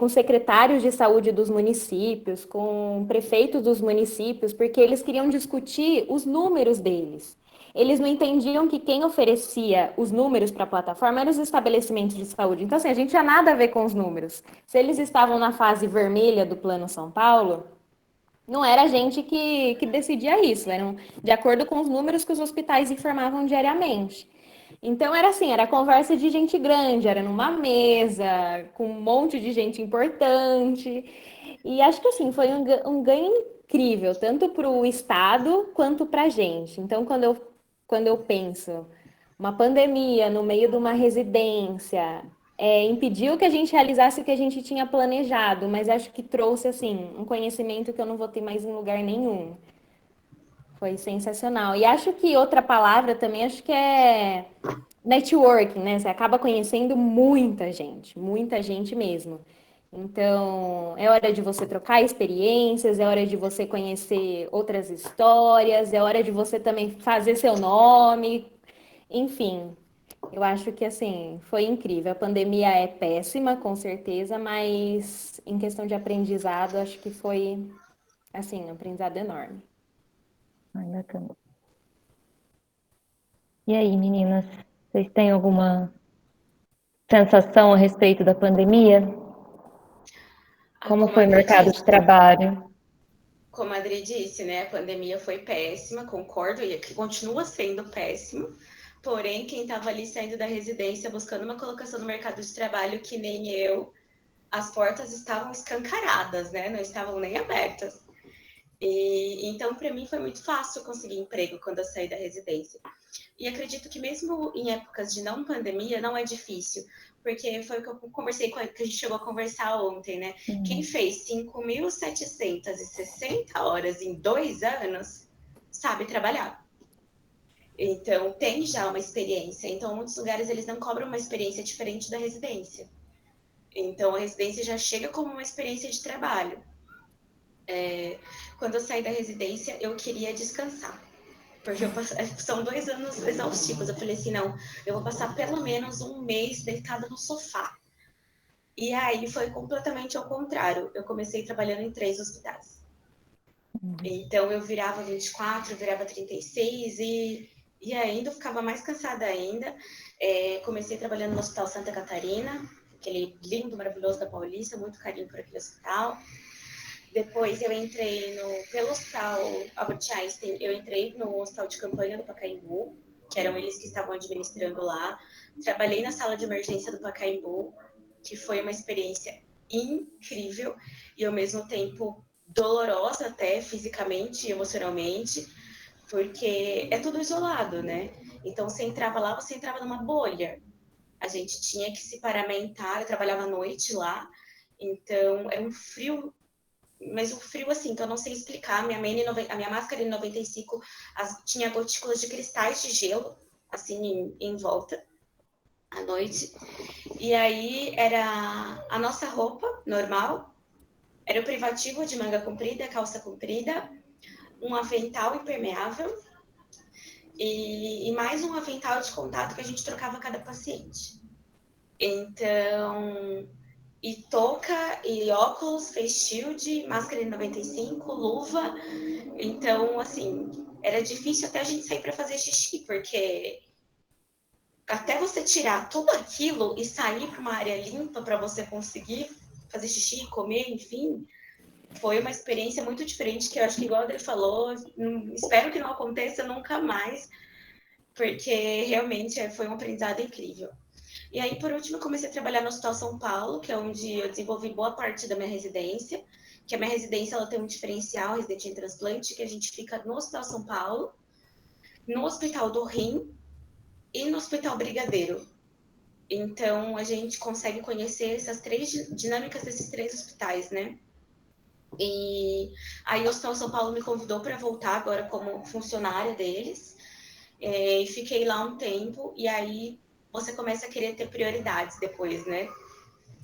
secretários de saúde dos municípios, com prefeitos dos municípios, porque eles queriam discutir os números deles. Eles não entendiam que quem oferecia os números para a plataforma eram os estabelecimentos de saúde. Então, assim, a gente tinha nada a ver com os números. Se eles estavam na fase vermelha do Plano São Paulo, não era a gente que decidia isso, eram de acordo com os números que os hospitais informavam diariamente. Então era assim, era conversa de gente grande, era numa mesa, com um monte de gente importante. E acho que assim, foi um ganho incrível, tanto para o Estado quanto para a gente. Então, quando eu penso uma pandemia no meio de uma residência, impediu que a gente realizasse o que a gente tinha planejado, mas acho que trouxe assim um conhecimento que eu não vou ter mais em lugar nenhum. Foi sensacional. E acho que outra palavra também, acho que é networking, né? Você acaba conhecendo muita gente mesmo. Então, é hora de você trocar experiências, é hora de você conhecer outras histórias, é hora de você também fazer seu nome, enfim. Eu acho que assim, foi incrível. A pandemia é péssima, com certeza, mas em questão de aprendizado, acho que foi assim, um aprendizado enorme. Ai, bacana. E aí, meninas, vocês têm alguma sensação a respeito da pandemia? Como Como foi a o Adri mercado de disse, trabalho? como a Adri disse, né? A pandemia foi péssima, concordo, e que continua sendo péssimo. Porém, quem estava ali saindo da residência buscando uma colocação no mercado de trabalho, que nem eu, as portas estavam escancaradas, né? Não estavam nem abertas. E então, para mim, foi muito fácil conseguir emprego quando eu saí da residência. E acredito que mesmo em épocas de não pandemia, não é difícil, porque foi o que eu conversei que a gente chegou a conversar ontem, né? Quem fez 5.760 horas em 2 anos sabe trabalhar. Então, tem já uma experiência. Então, muitos lugares eles não cobram uma experiência diferente da residência. Então, a residência já chega como uma experiência de trabalho. Quando eu saí da residência, eu queria descansar. Porque são 2 anos exaustivos. Eu falei assim, não, eu vou passar pelo menos um mês deitada no sofá. E aí foi completamente ao contrário. Eu comecei trabalhando em 3 hospitais. Então eu virava 24, virava 36 e E ainda eu ficava mais cansada ainda. Comecei trabalhando no Hospital Santa Catarina, aquele lindo, maravilhoso da Paulista, muito carinho por aquele hospital. Depois eu entrei pelo Hospital Albert Einstein, eu entrei no Hospital de Campanha do Pacaembu, que eram eles que estavam administrando lá. Trabalhei na sala de emergência do Pacaembu, que foi uma experiência incrível e ao mesmo tempo dolorosa até fisicamente e emocionalmente, porque é tudo isolado, né? Então você entrava lá, você entrava numa bolha. A gente tinha que se paramentar, eu trabalhava à noite lá, então é um frio, mas um frio assim, que eu não sei explicar. A minha máscara N95 tinha gotículas de cristais de gelo, assim, em volta, à noite. E aí era a nossa roupa normal, era o privativo de manga comprida, calça comprida, um avental impermeável e mais um avental de contato que a gente trocava a cada paciente. Então, e touca, e óculos, face shield, máscara N95, luva. Então, assim, era difícil até a gente sair para fazer xixi, porque até você tirar tudo aquilo e sair para uma área limpa para você conseguir fazer xixi, comer, enfim, foi uma experiência muito diferente, que eu acho que, igual ele falou, espero que não aconteça nunca mais, porque realmente foi um aprendizado incrível. E aí, por último, eu comecei a trabalhar no Hospital São Paulo, que é onde eu desenvolvi boa parte da minha residência, que a minha residência ela tem um diferencial, residente em transplante, que a gente fica no Hospital São Paulo, no Hospital do Rim e no Hospital Brigadeiro. Então, a gente consegue conhecer essas três dinâmicas desses três hospitais, né? E aí o Hospital São Paulo me convidou para voltar agora como funcionária deles. E fiquei lá um tempo, e aí você começa a querer ter prioridades depois, né?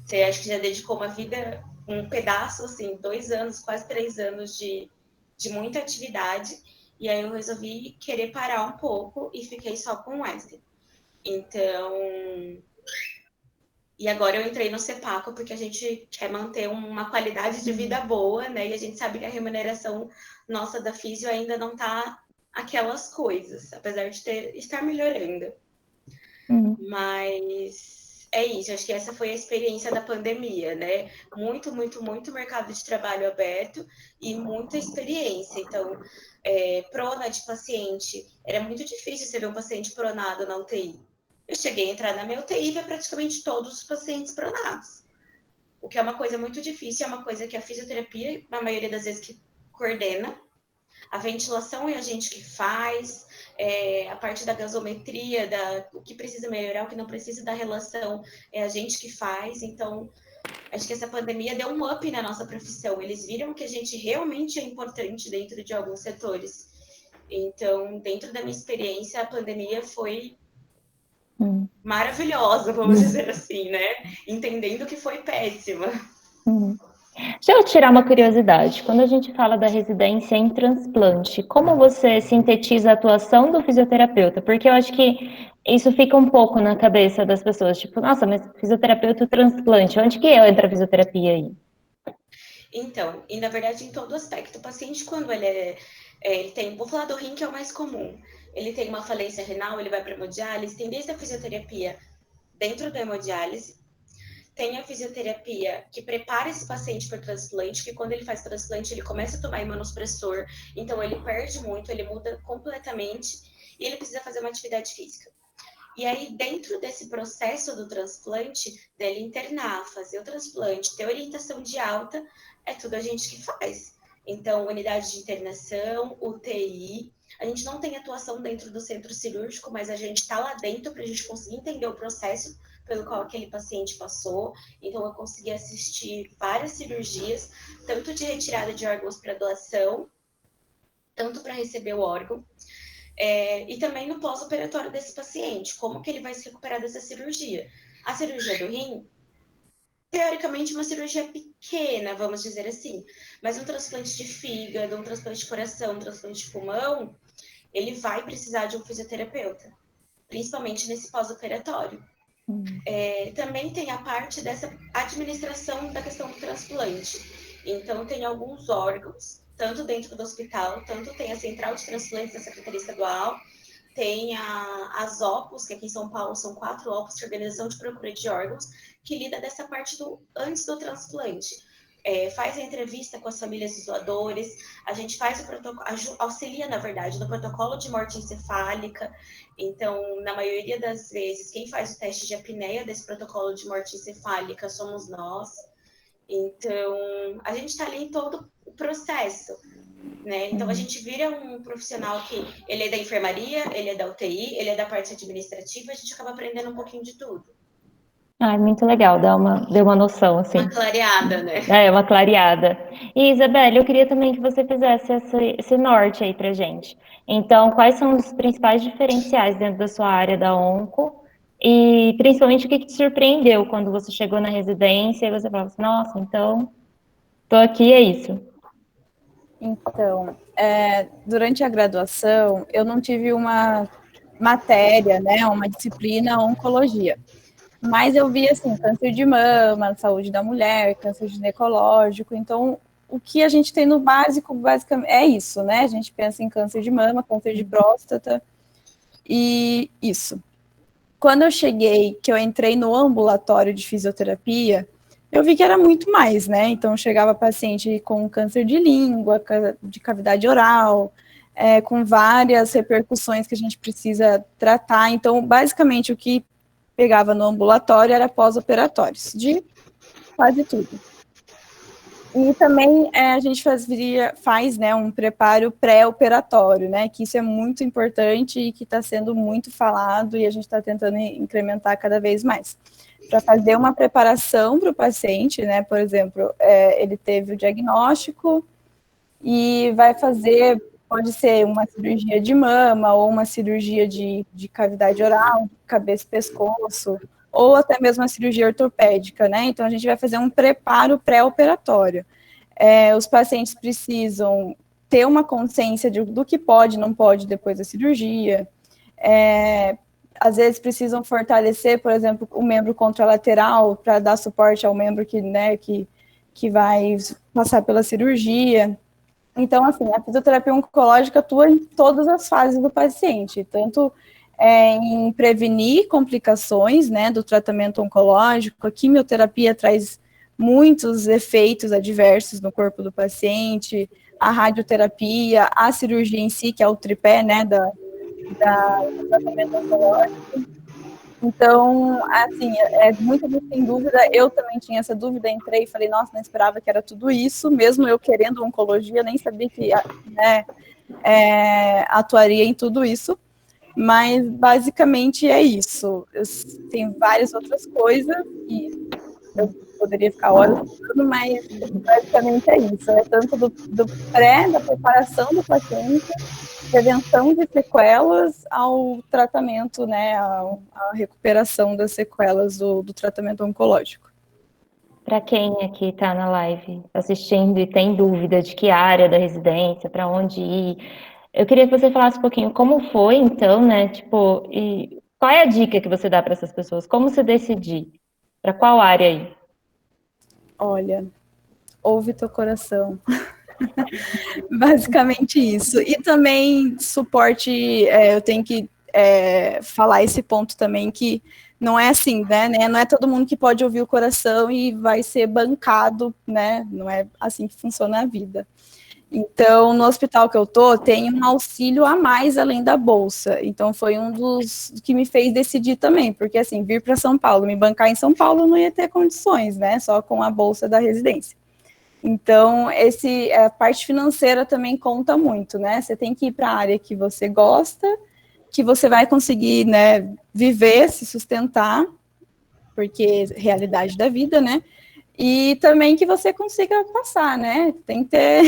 Você acha que já dedicou uma vida, um pedaço, assim, 2 anos, quase 3 anos de muita atividade, e aí eu resolvi querer parar um pouco e fiquei só com o Wesley. Então, e agora eu entrei no CEPACO porque a gente quer manter uma qualidade de vida boa, né? E a gente sabe que a remuneração nossa da Físio ainda não tá aquelas coisas, apesar de estar melhorando. Mas é isso, acho que essa foi a experiência da pandemia, né? Muito, muito, muito mercado de trabalho aberto e muita experiência. Então, prona de paciente, era muito difícil você ver um paciente pronado na UTI. Eu cheguei a entrar na minha UTI e ver praticamente todos os pacientes pronados. O que é uma coisa muito difícil, é uma coisa que a fisioterapia, na maioria das vezes, que coordena. A ventilação é a gente que faz, a parte da gasometria, o que precisa melhorar, o que não precisa da relação, é a gente que faz. Então, acho que essa pandemia deu um up na nossa profissão. Eles viram que a gente realmente é importante dentro de alguns setores. Então, dentro da minha experiência, a pandemia foi maravilhosa, vamos dizer assim, né? Entendendo que foi péssima. Deixa eu tirar uma curiosidade. Quando a gente fala da residência em transplante, como você sintetiza a atuação do fisioterapeuta? Porque eu acho que isso fica um pouco na cabeça das pessoas, tipo, nossa, mas fisioterapeuta transplante, onde que entra a fisioterapia aí? Então, e na verdade em todo aspecto, o paciente quando ele tem, vou falar do rim que é o mais comum, ele tem uma falência renal, ele vai para hemodiálise, tem desde a fisioterapia dentro da hemodiálise, tem a fisioterapia que prepara esse paciente para transplante, que quando ele faz transplante, ele começa a tomar imunossupressor, então ele perde muito, ele muda completamente e ele precisa fazer uma atividade física. E aí, dentro desse processo do transplante, dele internar, fazer o transplante, ter orientação de alta, é tudo a gente que faz. Então, unidade de internação, UTI, a gente não tem atuação dentro do centro cirúrgico, mas a gente está lá dentro para a gente conseguir entender o processo pelo qual aquele paciente passou. Então, eu consegui assistir várias cirurgias, tanto de retirada de órgãos para doação, tanto para receber o órgão, e também no pós-operatório desse paciente, como que ele vai se recuperar dessa cirurgia. A cirurgia do rim, teoricamente, uma cirurgia pequena, vamos dizer assim, mas um transplante de fígado, um transplante de coração, um transplante de pulmão, ele vai precisar de um fisioterapeuta, principalmente nesse pós-operatório. Também tem a parte dessa administração da questão do transplante. Então, tem alguns órgãos, tanto dentro do hospital, tanto tem a central de transplantes da Secretaria Estadual, tem as OPOS, que aqui em São Paulo são 4 OPOS, que é a Organização de Procura de Órgãos, que lida dessa parte antes do transplante. Faz a entrevista com as famílias dos doadores, a gente faz o protocolo, auxilia, na verdade, no protocolo de morte encefálica. Então, na maioria das vezes, quem faz o teste de apneia desse protocolo de morte encefálica somos nós. Então, a gente está ali em todo o processo, né? Então, a gente vira um profissional que ele é da enfermaria, ele é da UTI, ele é da parte administrativa, a gente acaba aprendendo um pouquinho de tudo. Muito legal, deu uma noção, assim. Uma clareada, né? Uma clareada. E, Isabelle, eu queria também que você fizesse esse norte aí pra gente. Então, quais são os principais diferenciais dentro da sua área da onco? E, principalmente, o que te surpreendeu quando você chegou na residência e você falou assim, nossa, então, tô aqui, é isso. Então, durante a graduação, eu não tive uma matéria, né, uma disciplina oncologia. Mas eu vi, assim, câncer de mama, saúde da mulher, câncer ginecológico. Então, o que a gente tem no básico, basicamente, é isso, né? A gente pensa em câncer de mama, câncer de próstata e isso. Quando eu cheguei, que eu entrei no ambulatório de fisioterapia, eu vi que era muito mais, né? Então, chegava paciente com câncer de língua, de cavidade oral, com várias repercussões que a gente precisa tratar. Então, basicamente, o que pegava no ambulatório era pós-operatórios, de quase tudo. E também a gente faz né, um preparo pré-operatório, né, que isso é muito importante e que está sendo muito falado e a gente está tentando incrementar cada vez mais. Para fazer uma preparação para o paciente, né, por exemplo, ele teve o diagnóstico e vai fazer, pode ser uma cirurgia de mama ou uma cirurgia de cavidade oral, cabeça e pescoço, ou até mesmo uma cirurgia ortopédica, né? Então, a gente vai fazer um preparo pré-operatório. Os pacientes precisam ter uma consciência do que pode e não pode depois da cirurgia. Às vezes precisam fortalecer, por exemplo, o membro contralateral para dar suporte ao membro que vai passar pela cirurgia. Então, assim, a fisioterapia oncológica atua em todas as fases do paciente, tanto em prevenir complicações, né, do tratamento oncológico. A quimioterapia traz muitos efeitos adversos no corpo do paciente, a radioterapia, a cirurgia em si, que é o tripé, né, do tratamento oncológico. Então, assim, muita gente tem dúvida, eu também tinha essa dúvida, entrei e falei, nossa, não esperava que era tudo isso, mesmo eu querendo oncologia, nem sabia que atuaria em tudo isso, mas basicamente é isso. Tem várias outras coisas que eu poderia ficar horas falando, mas basicamente é isso, tanto do da preparação do paciente, prevenção de sequelas ao tratamento, né, a recuperação das sequelas do tratamento oncológico. Para quem aqui está na live assistindo e tem dúvida de que área da residência, para onde ir, eu queria que você falasse um pouquinho como foi, então, né, tipo, e qual é a dica que você dá para essas pessoas? Como você decidir? Para qual área ir? Olha, ouve teu coração. Basicamente isso. E também suporte, eu tenho que falar esse ponto também, que não é assim, né? Não é todo mundo que pode ouvir o coração e vai ser bancado, né? Não é assim que funciona a vida. Então, no hospital que eu tô, tem um auxílio a mais além da bolsa. Então, foi um dos que me fez decidir também, porque assim, vir para São Paulo, me bancar em São Paulo, eu não ia ter condições, né? Só com a bolsa da residência. Então, a parte financeira também conta muito, né? Você tem que ir para a área que você gosta, que você vai conseguir, né, viver, se sustentar, porque é realidade da vida, né? E também que você consiga passar, né? Tem que ter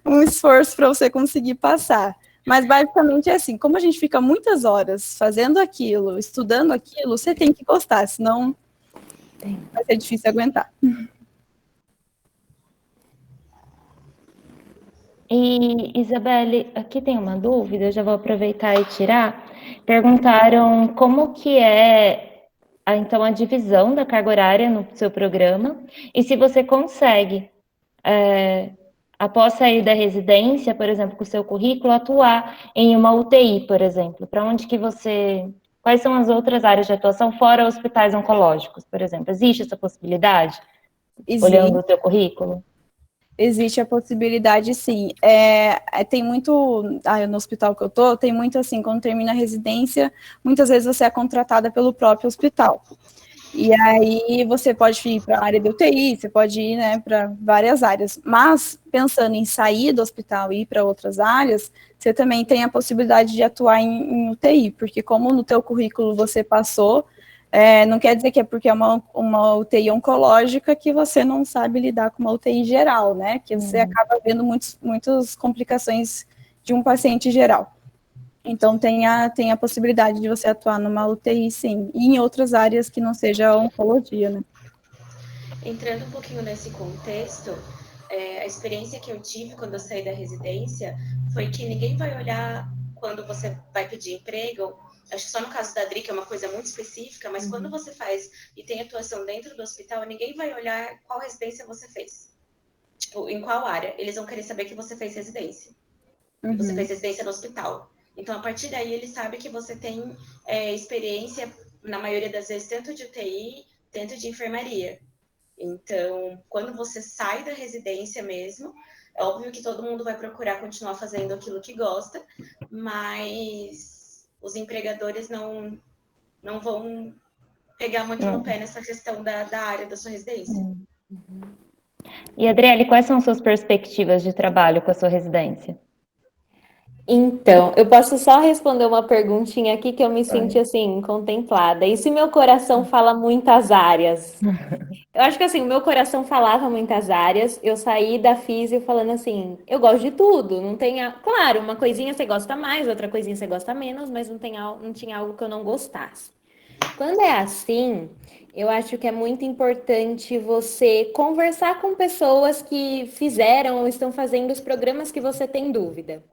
um esforço para você conseguir passar. Mas basicamente é assim, como a gente fica muitas horas fazendo aquilo, estudando aquilo, você tem que gostar, senão vai ser difícil aguentar. E, Isabelle, aqui tem uma dúvida, eu já vou aproveitar e tirar. Perguntaram como que é, então, a divisão da carga horária no seu programa e se você consegue após sair da residência, por exemplo, com o seu currículo, atuar em uma UTI, por exemplo? Para onde que você... Quais são as outras áreas de atuação fora hospitais oncológicos, por exemplo? Existe essa possibilidade, olhando o seu currículo? Existe a possibilidade, sim. Tem muito, no hospital que eu tô, tem muito assim, quando termina a residência, muitas vezes você é contratada pelo próprio hospital. E aí você pode ir para a área de UTI, você pode ir, né, para várias áreas. Mas, pensando em sair do hospital e ir para outras áreas, você também tem a possibilidade de atuar em UTI, porque como no teu currículo você passou, não quer dizer que é porque é uma UTI oncológica que você não sabe lidar com uma UTI geral, né? Que você acaba vendo muitas complicações de um paciente geral. Então, tem a possibilidade de você atuar numa UTI, sim, e em outras áreas que não seja a oncologia, né? Entrando um pouquinho nesse contexto, a experiência que eu tive quando eu saí da residência foi que ninguém vai olhar quando você vai pedir emprego, acho que só no caso da Adri, que é uma coisa muito específica, mas quando você faz e tem atuação dentro do hospital, ninguém vai olhar qual residência você fez. Tipo, em qual área. Eles vão querer saber que você fez residência. Que você fez residência no hospital. Então, a partir daí, ele sabe que você tem experiência, na maioria das vezes, tanto de UTI, tanto de enfermaria. Então, quando você sai da residência mesmo, é óbvio que todo mundo vai procurar continuar fazendo aquilo que gosta, mas os empregadores não vão pegar muito no pé nessa questão da área da sua residência. E, Adriele, quais são suas perspectivas de trabalho com a sua residência? Então, eu posso só responder uma perguntinha aqui que eu me senti, assim, contemplada. E se meu coração fala muitas áreas? Eu acho que, assim, o meu coração falava muitas áreas. Eu saí da físio falando assim, eu gosto de tudo. Não tem... Claro, uma coisinha você gosta mais, outra coisinha você gosta menos, mas não tinha algo que eu não gostasse. Quando é assim, eu acho que é muito importante você conversar com pessoas que fizeram ou estão fazendo os programas que você tem dúvida.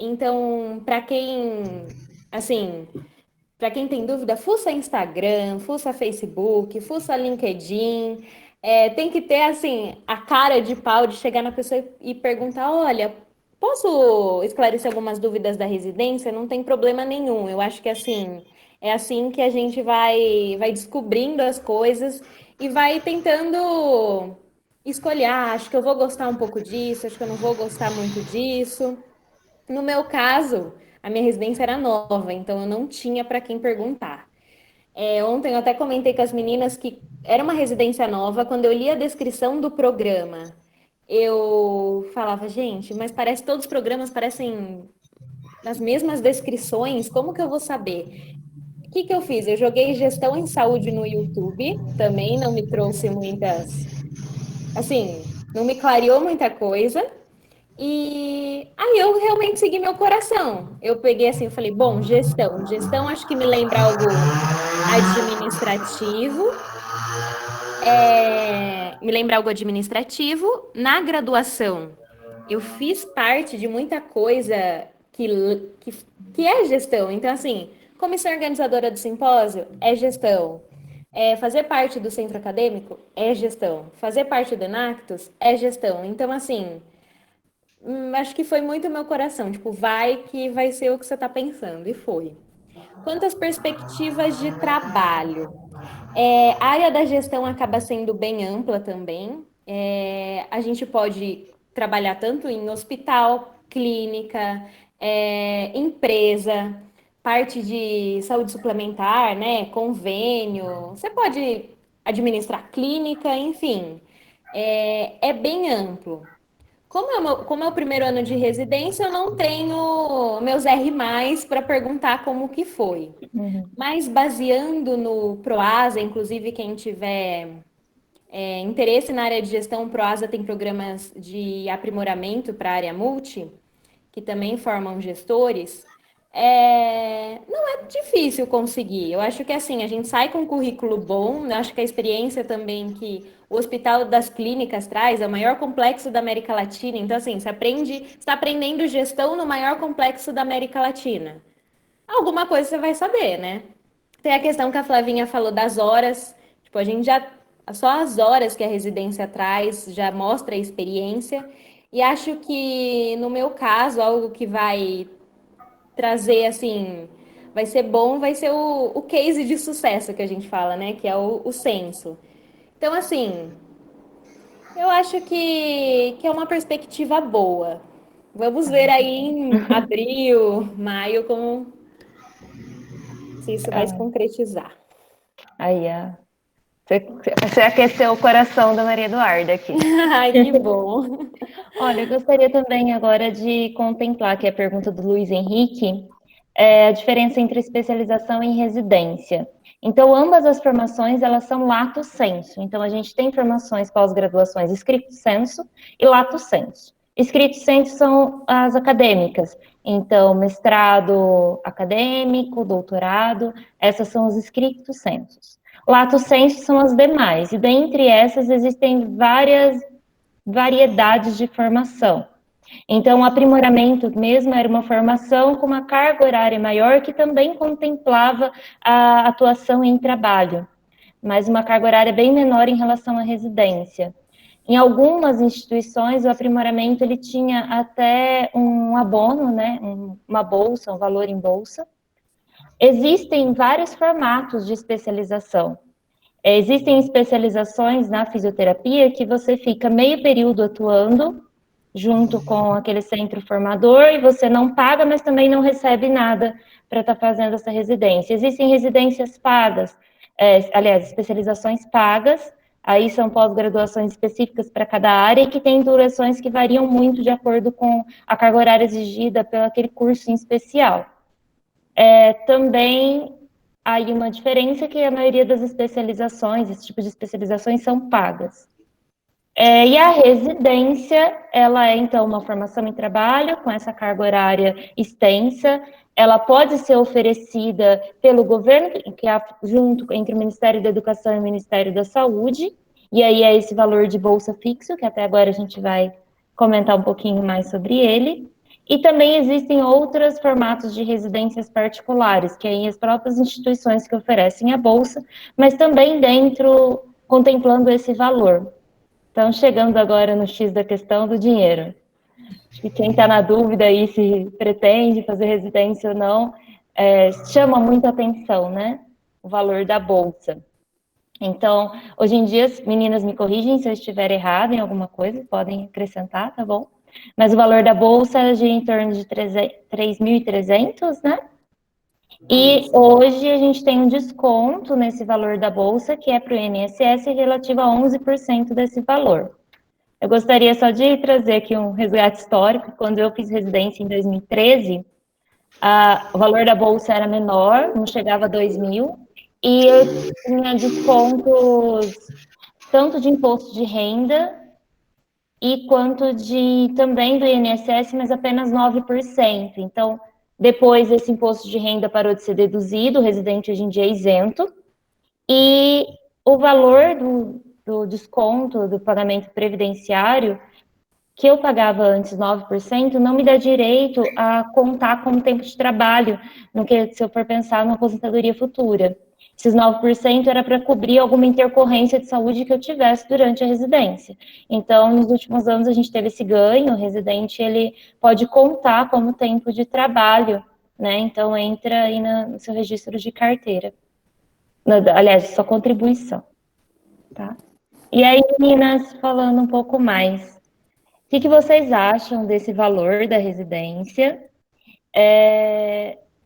Então, para quem tem dúvida, fuça Instagram, fuça Facebook, fuça LinkedIn. Tem que ter, assim, a cara de pau de chegar na pessoa e perguntar, olha, posso esclarecer algumas dúvidas da residência? Não tem problema nenhum. Eu acho que, assim, é assim que a gente vai descobrindo as coisas e vai tentando escolher, acho que eu vou gostar um pouco disso, acho que eu não vou gostar muito disso. No meu caso, a minha residência era nova, então eu não tinha para quem perguntar. Ontem eu até comentei com as meninas que era uma residência nova. Quando eu li a descrição do programa, eu falava, gente, mas parece todos os programas parecem as mesmas descrições, como que eu vou saber? O que que eu fiz? Eu joguei gestão em saúde no YouTube, também não me trouxe muitas, assim, não me clareou muita coisa. E aí eu realmente segui meu coração. Eu peguei assim, eu falei, bom, gestão. Gestão acho que me lembra algo administrativo. Me lembra algo administrativo. Na graduação, eu fiz parte de muita coisa que é gestão. Então, assim, comissão organizadora do simpósio é gestão. Fazer parte do centro acadêmico é gestão. Fazer parte do Enactus é gestão. Então, assim, acho que foi muito meu coração. Tipo, vai que vai ser o que você está pensando. E foi. Quanto às perspectivas de trabalho, a área da gestão acaba sendo bem ampla também. A gente pode trabalhar tanto em hospital, clínica, empresa, parte de saúde suplementar, né? Convênio. Você pode administrar clínica, enfim. É bem amplo. Como é o primeiro ano de residência, eu não tenho meus R+, para perguntar como que foi. Mas baseando no Proasa, inclusive quem tiver interesse na área de gestão, o Proasa tem programas de aprimoramento para a área multi, que também formam gestores. Não é difícil conseguir. Eu acho que assim, a gente sai com um currículo bom, eu acho que a experiência também que o Hospital das Clínicas traz é o maior complexo da América Latina. Então, assim, você está aprendendo gestão no maior complexo da América Latina. Alguma coisa você vai saber, né? Tem a questão que a Flavinha falou das horas. Tipo, a gente já. Só as horas que a residência traz já mostra a experiência. E acho que, no meu caso, algo que vai trazer, assim, vai ser bom, vai ser o case de sucesso que a gente fala, né? Que é o censo. Então, assim, eu acho que é uma perspectiva boa. Vamos ver aí em abril, maio, como se isso vai se Ah, concretizar. aí, você aqueceu o coração da Maria Eduarda aqui. Ai, que bom. Olha, eu gostaria também agora de contemplar aqui a pergunta do Luiz Henrique, a diferença entre especialização e residência. Então, ambas as formações, elas são lato sensu. Então, a gente tem formações pós-graduações estricto sensu e lato sensu. Estricto sensu são as acadêmicas. Então, mestrado acadêmico, doutorado, essas são os estricto sensus. Lato sensu são as demais, e dentre essas existem várias variedades de formação. Então, o aprimoramento mesmo era uma formação com uma carga horária maior que também contemplava a atuação em trabalho, mas uma carga horária bem menor em relação à residência. Em algumas instituições, o aprimoramento ele tinha até um abono, né, uma bolsa, um valor em bolsa. Existem vários formatos de especialização. Existem especializações na fisioterapia que você fica meio período atuando junto com aquele centro formador e você não paga, mas também não recebe nada para estar fazendo essa residência. Existem residências pagas, aliás, especializações pagas, aí são pós-graduações específicas para cada área e que tem durações que variam muito de acordo com a carga horária exigida pelo aquele curso em especial. Também há aí uma diferença que a maioria das especializações, esse tipo de especializações, são pagas. E a residência, ela é, então, uma formação em trabalho, com essa carga horária extensa, ela pode ser oferecida pelo governo, que é junto entre o Ministério da Educação e o Ministério da Saúde, e aí é esse valor de bolsa fixo, que até agora a gente vai comentar um pouquinho mais sobre ele. E também existem outros formatos de residências particulares, que aí as próprias instituições que oferecem a bolsa, mas também dentro, contemplando esse valor. Então, chegando agora no X da questão do dinheiro. Acho que quem está na dúvida aí se pretende fazer residência ou não, chama muita atenção, né? O valor da bolsa. Então, hoje em dia, as meninas me corrigem se eu estiver errado em alguma coisa, podem acrescentar, tá bom? Mas o valor da bolsa é de em torno de 3.300, né? E hoje a gente tem um desconto nesse valor da bolsa, que é para o INSS, relativo a 11% desse valor. Eu gostaria só de trazer aqui um resgate histórico. Quando eu fiz residência em 2013, o valor da bolsa era menor, não chegava a 2.000, e eu tinha descontos tanto de imposto de renda e quanto de também do INSS, mas apenas 9%. Então, depois esse imposto de renda parou de ser deduzido, o residente hoje em dia é isento, e o valor do desconto do pagamento previdenciário, que eu pagava antes 9%, não me dá direito a contar como tempo de trabalho, no que se eu for pensar numa aposentadoria futura. Esses 9% era para cobrir alguma intercorrência de saúde que eu tivesse durante a residência. Então, nos últimos anos, a gente teve esse ganho, o residente ele pode contar como tempo de trabalho, né? Então, entra aí no seu registro de carteira. Aliás, sua contribuição, tá? E aí, meninas, falando um pouco mais, o que vocês acham desse valor da residência?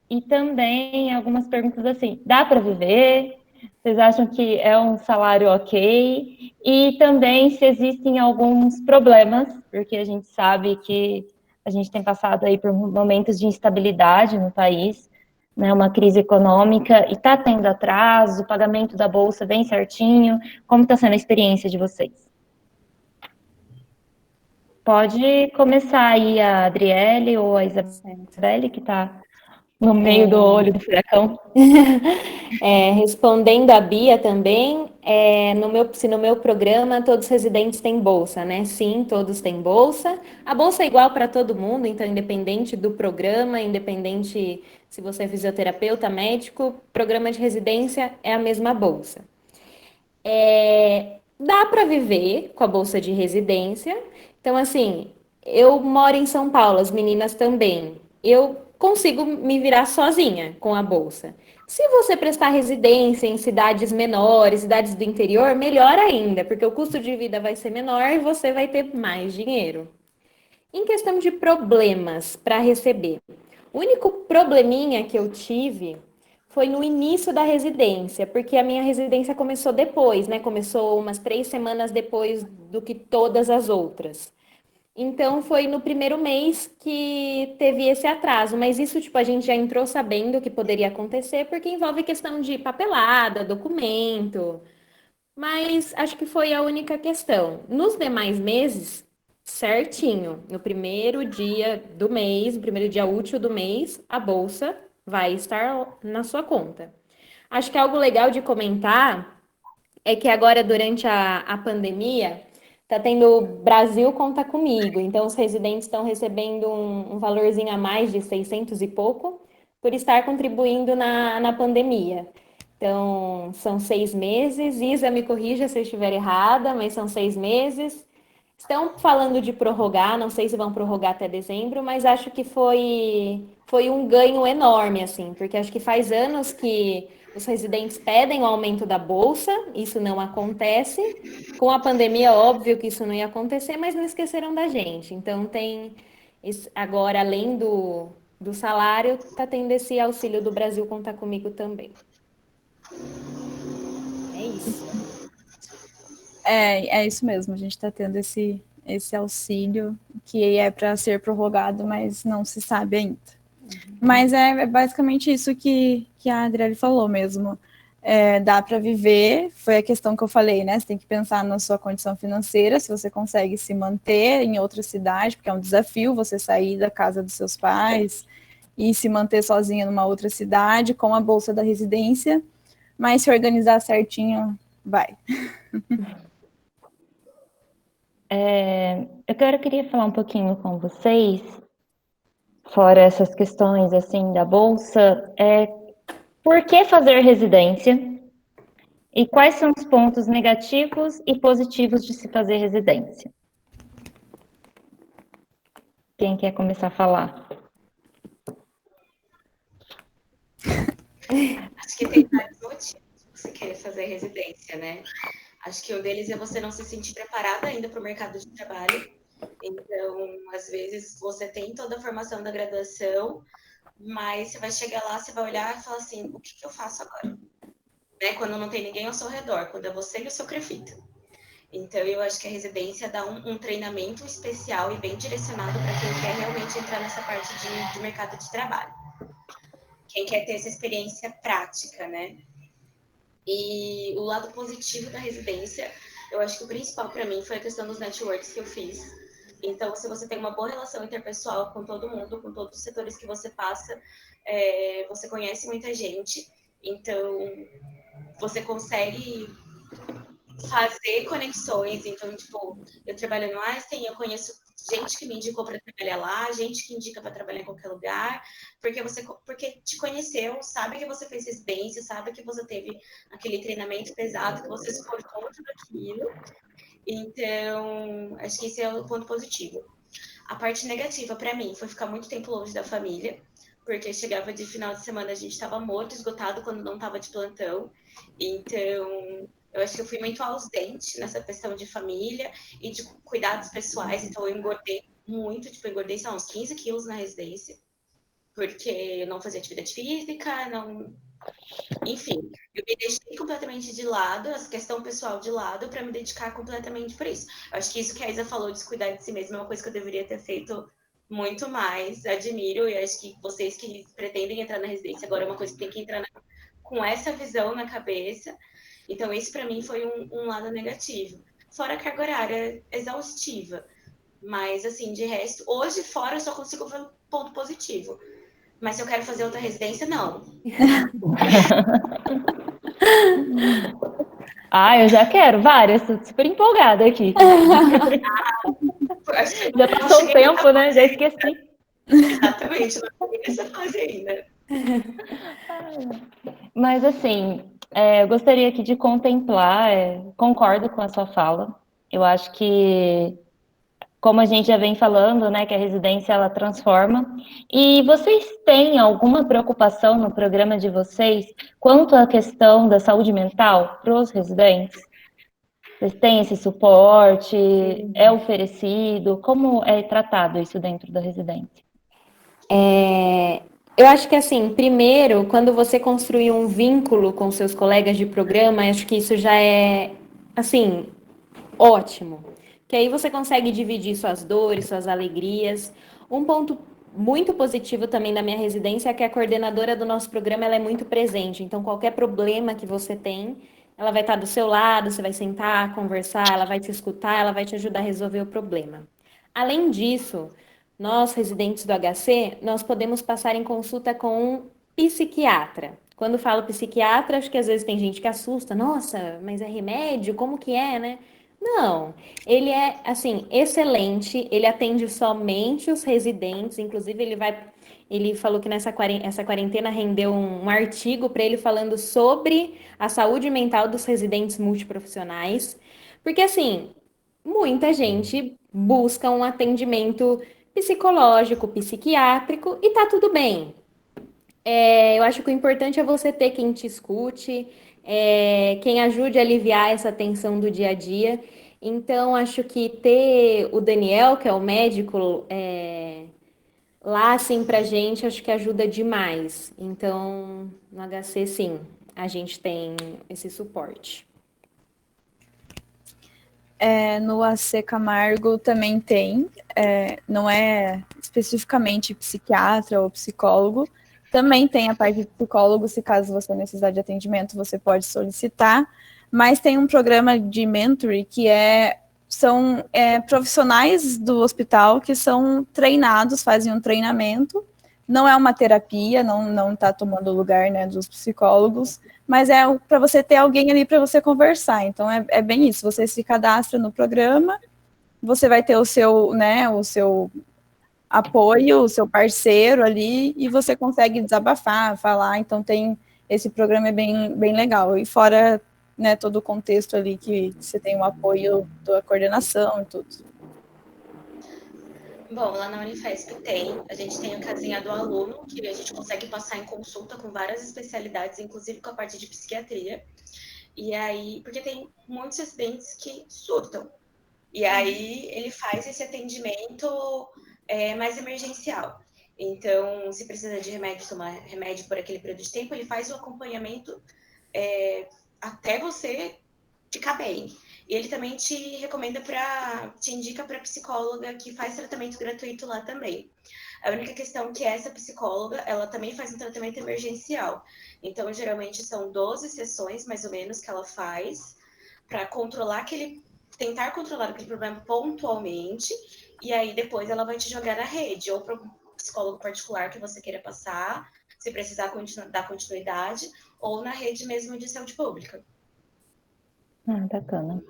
E também algumas perguntas assim, dá para viver? Vocês acham que é um salário ok? E também se existem alguns problemas, porque a gente sabe que a gente tem passado aí por momentos de instabilidade no país, né, uma crise econômica, e está tendo atraso, o pagamento da bolsa bem certinho. Como está sendo a experiência de vocês? Pode começar aí a Adriele ou a Isabelle, que está no meio do olho do furacão. Respondendo a Bia também, se no meu programa todos os residentes têm bolsa, né? Sim, todos têm bolsa. A bolsa é igual para todo mundo, então independente do programa, independente se você é fisioterapeuta, médico, programa de residência é a mesma bolsa. Dá para viver com a bolsa de residência. Então, assim, eu moro em São Paulo, as meninas também. Eu consigo me virar sozinha com a bolsa. Se você prestar residência em cidades menores, cidades do interior, melhor ainda, porque o custo de vida vai ser menor e você vai ter mais dinheiro. Em questão de problemas para receber, o único probleminha que eu tive foi no início da residência, porque a minha residência começou depois, né? Começou umas 3 semanas depois do que todas as outras. Então, foi no primeiro mês que teve esse atraso, mas isso, tipo, a gente já entrou sabendo que poderia acontecer, porque envolve questão de papelada, documento, mas acho que foi a única questão. Nos demais meses, certinho, no primeiro dia do mês, no primeiro dia útil do mês, a bolsa vai estar na sua conta. Acho que algo legal de comentar é que agora, durante a pandemia, está tendo o Brasil Conta Comigo. Então, os residentes estão recebendo um valorzinho a mais de 600 e pouco por estar contribuindo na pandemia. Então, são 6 meses. Isa, me corrija se eu estiver errada, mas são 6 meses. Estão falando de prorrogar, não sei se vão prorrogar até dezembro, mas acho que foi um ganho enorme, assim, porque acho que faz anos que os residentes pedem o aumento da bolsa, isso não acontece. Com a pandemia, óbvio que isso não ia acontecer, mas não esqueceram da gente. Então, tem agora, além do salário, está tendo esse auxílio do Brasil Contar Comigo também. É isso. É isso mesmo, a gente está tendo esse auxílio que é para ser prorrogado, mas não se sabe ainda. Mas é basicamente isso que a Adriele falou mesmo. Dá para viver, foi a questão que eu falei, né? Você tem que pensar na sua condição financeira, se você consegue se manter em outra cidade, porque é um desafio você sair da casa dos seus pais e se manter sozinha numa outra cidade com a bolsa da residência, mas se organizar certinho, vai. Eu queria falar um pouquinho com vocês, fora essas questões assim da bolsa, por que fazer residência e quais são os pontos negativos e positivos de se fazer residência? Quem quer começar a falar? Acho que tem vários motivos que você querer fazer residência, né? Acho que um deles é você não se sentir preparada ainda para o mercado de trabalho. Então, às vezes, você tem toda a formação da graduação, mas você vai chegar lá, você vai olhar e falar assim, o que eu faço agora? Né? Quando não tem ninguém ao seu redor, quando é você e o seu crefito. Então, eu acho que a residência dá um treinamento especial e bem direcionado para quem quer realmente entrar nessa parte de mercado de trabalho. Quem quer ter essa experiência prática, né? E o lado positivo da residência, eu acho que o principal para mim foi a questão dos networks que eu fiz. Então, se você tem uma boa relação interpessoal com todo mundo, com todos os setores que você passa, você conhece muita gente. Então, você consegue fazer conexões. Então, tipo, eu trabalho no Einstein, eu conheço gente que me indicou para trabalhar lá, gente que indica para trabalhar em qualquer lugar, porque te conheceu, sabe que você fez residência, sabe que você teve aquele treinamento pesado, que você suportou tudo aquilo. Então, acho que esse é o ponto positivo. A parte negativa para mim foi ficar muito tempo longe da família, porque chegava de final de semana, a gente estava morto, esgotado quando não estava de plantão. Então, eu acho que eu fui muito ausente nessa questão de família e de cuidados pessoais. Então, eu engordei muito, tipo, eu engordei, sei lá, uns 15 quilos na residência, porque eu não fazia atividade física, não... Enfim, eu me deixei completamente de lado, essa questão pessoal de lado, para me dedicar completamente por isso. Eu acho que isso que a Isa falou de se cuidar de si mesma é uma coisa que eu deveria ter feito muito mais. Admiro, e acho que vocês que pretendem entrar na residência agora é uma coisa que tem que entrar com essa visão na cabeça. Então, esse para mim foi um lado negativo. Fora a carga horária exaustiva. Mas, assim, de resto, hoje fora eu só consigo ver um ponto positivo. Mas se eu quero fazer outra residência, não. Eu já quero várias, tô super empolgada aqui. Já passou um tempo, né? Já esqueci. Exatamente, não cheguei nessa fase ainda. Mas assim, eu gostaria aqui de contemplar, concordo com a sua fala. Eu acho que como a gente já vem falando, né, que a residência ela transforma. E vocês têm alguma preocupação no programa de vocês quanto à questão da saúde mental para os residentes? Vocês têm esse suporte? É oferecido? Como é tratado isso dentro da residência? Eu acho que assim, primeiro, quando você construir um vínculo com seus colegas de programa, acho que isso já é, assim, ótimo. Que aí você consegue dividir suas dores, suas alegrias. Um ponto muito positivo também da minha residência é que a coordenadora do nosso programa ela é muito presente. Então, qualquer problema que você tem, ela vai estar do seu lado, você vai sentar, conversar, ela vai te escutar, ela vai te ajudar a resolver o problema. Além disso, nós, residentes do HC, nós podemos passar em consulta com um psiquiatra. Quando falo psiquiatra, acho que às vezes tem gente que assusta. Nossa, mas é remédio? Como que é, né? Não, ele é, assim, excelente, ele atende somente os residentes, inclusive ele falou que essa quarentena rendeu um artigo para ele falando sobre a saúde mental dos residentes multiprofissionais, porque, assim, muita gente busca um atendimento psicológico, psiquiátrico, e tá tudo bem. Eu acho que o importante é você ter quem te escute, quem ajude a aliviar essa tensão do dia a dia. Então, acho que ter o Daniel, que é o médico, lá, assim, pra gente, acho que ajuda demais. Então, no HC, sim, a gente tem esse suporte. No AC Camargo também tem, não é especificamente psiquiatra ou psicólogo, também tem a parte de psicólogo, se caso você necessitar de atendimento, você pode solicitar, mas tem um programa de mentoring que são profissionais do hospital que são treinados, fazem um treinamento, não é uma terapia, não está tomando o lugar, né, dos psicólogos, mas é para você ter alguém ali para você conversar. Então é bem isso. Você se cadastra no programa, você vai ter o seu apoio, o seu parceiro ali, e você consegue desabafar, falar. Então esse programa é bem legal. E fora, né, todo o contexto ali que você tem o apoio da coordenação e tudo. Bom, lá na Unifesp a gente tem o Casinha do Aluno, que a gente consegue passar em consulta com várias especialidades, inclusive com a parte de psiquiatria. E aí, porque tem muitos residentes que surtam. E aí ele faz esse atendimento mais emergencial. Então, se precisa de remédio, tomar remédio por aquele período de tempo, ele faz o acompanhamento até você ficar bem. E ele também te indica para psicóloga que faz tratamento gratuito lá também. A única questão é que essa psicóloga, ela também faz um tratamento emergencial. Então, geralmente são 12 sessões, mais ou menos, que ela faz para tentar controlar aquele problema pontualmente, e aí depois ela vai te jogar na rede, ou para um psicólogo particular que você queira passar, se precisar dar continuidade, ou na rede mesmo de saúde pública. Bacana.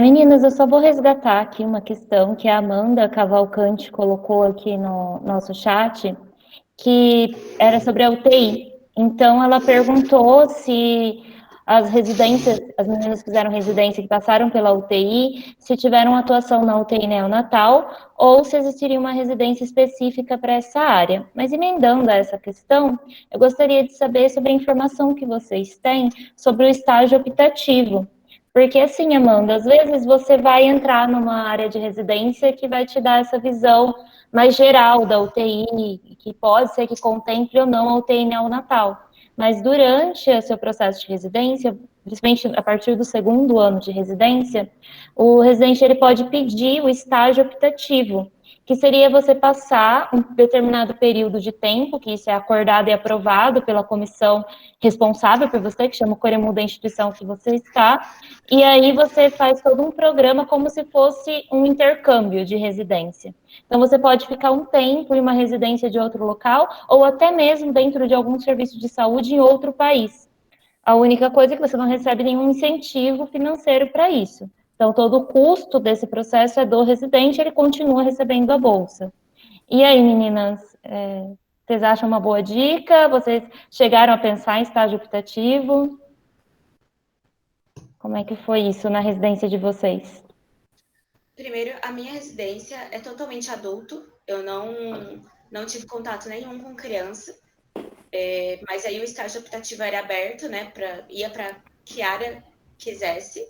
Meninas, eu só vou resgatar aqui uma questão que a Amanda Cavalcante colocou aqui no nosso chat, que era sobre a UTI. Então, ela perguntou se as meninas que fizeram residência, que passaram pela UTI, se tiveram atuação na UTI neonatal, ou se existiria uma residência específica para essa área. Mas, emendando a essa questão, eu gostaria de saber sobre a informação que vocês têm sobre o estágio optativo. Porque assim, Amanda, às vezes você vai entrar numa área de residência que vai te dar essa visão mais geral da UTI, que pode ser que contemple ou não a UTI neonatal. Mas durante o seu processo de residência, principalmente a partir do segundo ano de residência, o residente ele pode pedir o estágio optativo, que seria você passar um determinado período de tempo, que isso é acordado e aprovado pela comissão responsável por você, que chama o Coremu da instituição que você está, e aí você faz todo um programa como se fosse um intercâmbio de residência. Então, você pode ficar um tempo em uma residência de outro local, ou até mesmo dentro de algum serviço de saúde em outro país. A única coisa é que você não recebe nenhum incentivo financeiro para isso. Então, todo o custo desse processo é do residente, ele continua recebendo a bolsa. E aí, meninas, vocês acham uma boa dica? Vocês chegaram a pensar em estágio optativo? Como é que foi isso na residência de vocês? Primeiro, a minha residência é totalmente adulto. Eu não tive contato nenhum com criança. Mas aí o estágio optativo era aberto, né? Ia para que área quisesse.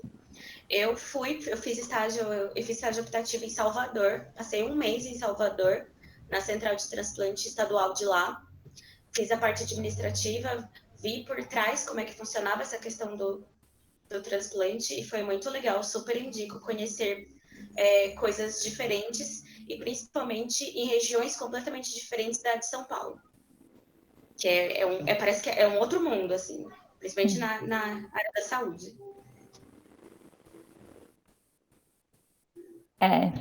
Eu fiz estágio optativo em Salvador. Passei um mês em Salvador, na Central de Transplante Estadual de lá. Fiz a parte administrativa, vi por trás como é que funcionava essa questão do transplante e foi muito legal. Super indico conhecer coisas diferentes e principalmente em regiões completamente diferentes da de São Paulo, que parece que é um outro mundo, assim, principalmente na área da saúde.